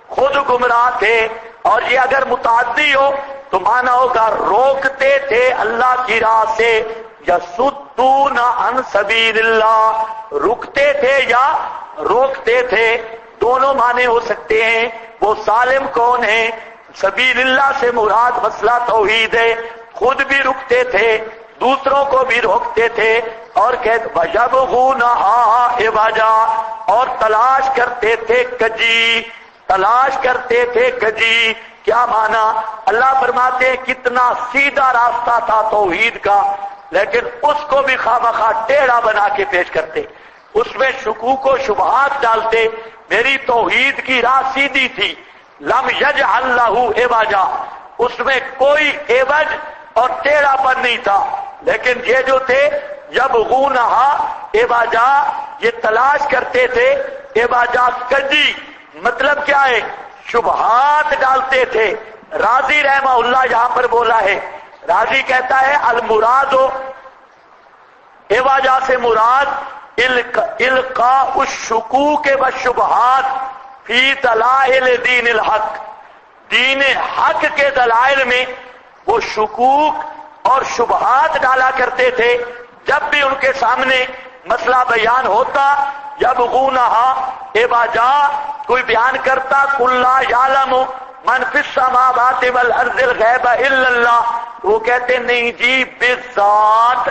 خود گمراہ تھے اور یہ اگر متعدی ہو تو معنی ہوگا روکتے تھے اللہ کی راہ سے. یصدون عن سبیل اللہ رکتے تھے یا روکتے تھے دونوں معنی ہو سکتے ہیں. وہ ظالم کون ہے؟ سبیل اللہ سے مراد مسئلہ توحید ہے. خود بھی رکتے تھے دوسروں کو بھی روکتے تھے اور کہتے وَيَبْغُونَهَا عِوَجًا اور تلاش کرتے تھے کجی تلاش کرتے تھے کجی. کیا معنی؟ اللہ فرماتے ہیں کتنا سیدھا راستہ تھا توحید کا لیکن اس کو بھی خواہ ٹیڑھا بنا کے پیش کرتے اس میں شکوک و شبہات ڈالتے. میری توحید کی راہ سیدھی تھی لم یجعل لہ عوجا اس میں کوئی عوج اور ٹیڑھا پن نہیں تھا لیکن یہ جو تھے یبغونہا عوجا، یہ تلاش کرتے تھے، عوجا کجی، مطلب کیا ہے؟ شبہات ڈالتے تھے۔ راضی رحمہ اللہ یہاں پر بولا ہے، راضی کہتا ہے المراد عوجا سے مراد القاء الشکوک والشبہات فی دلائل دین الحق، دین حق کے دلائل میں وہ شکوک اور شبہات ڈالا کرتے تھے جب بھی ان کے سامنے مسئلہ بیان ہوتا۔ یبغونہا عوجا، کوئی بیان کرتا قل لا یعلم من فی السماوات والارض الغیب الا اللہ، وہ کہتے نہیں جی بالذات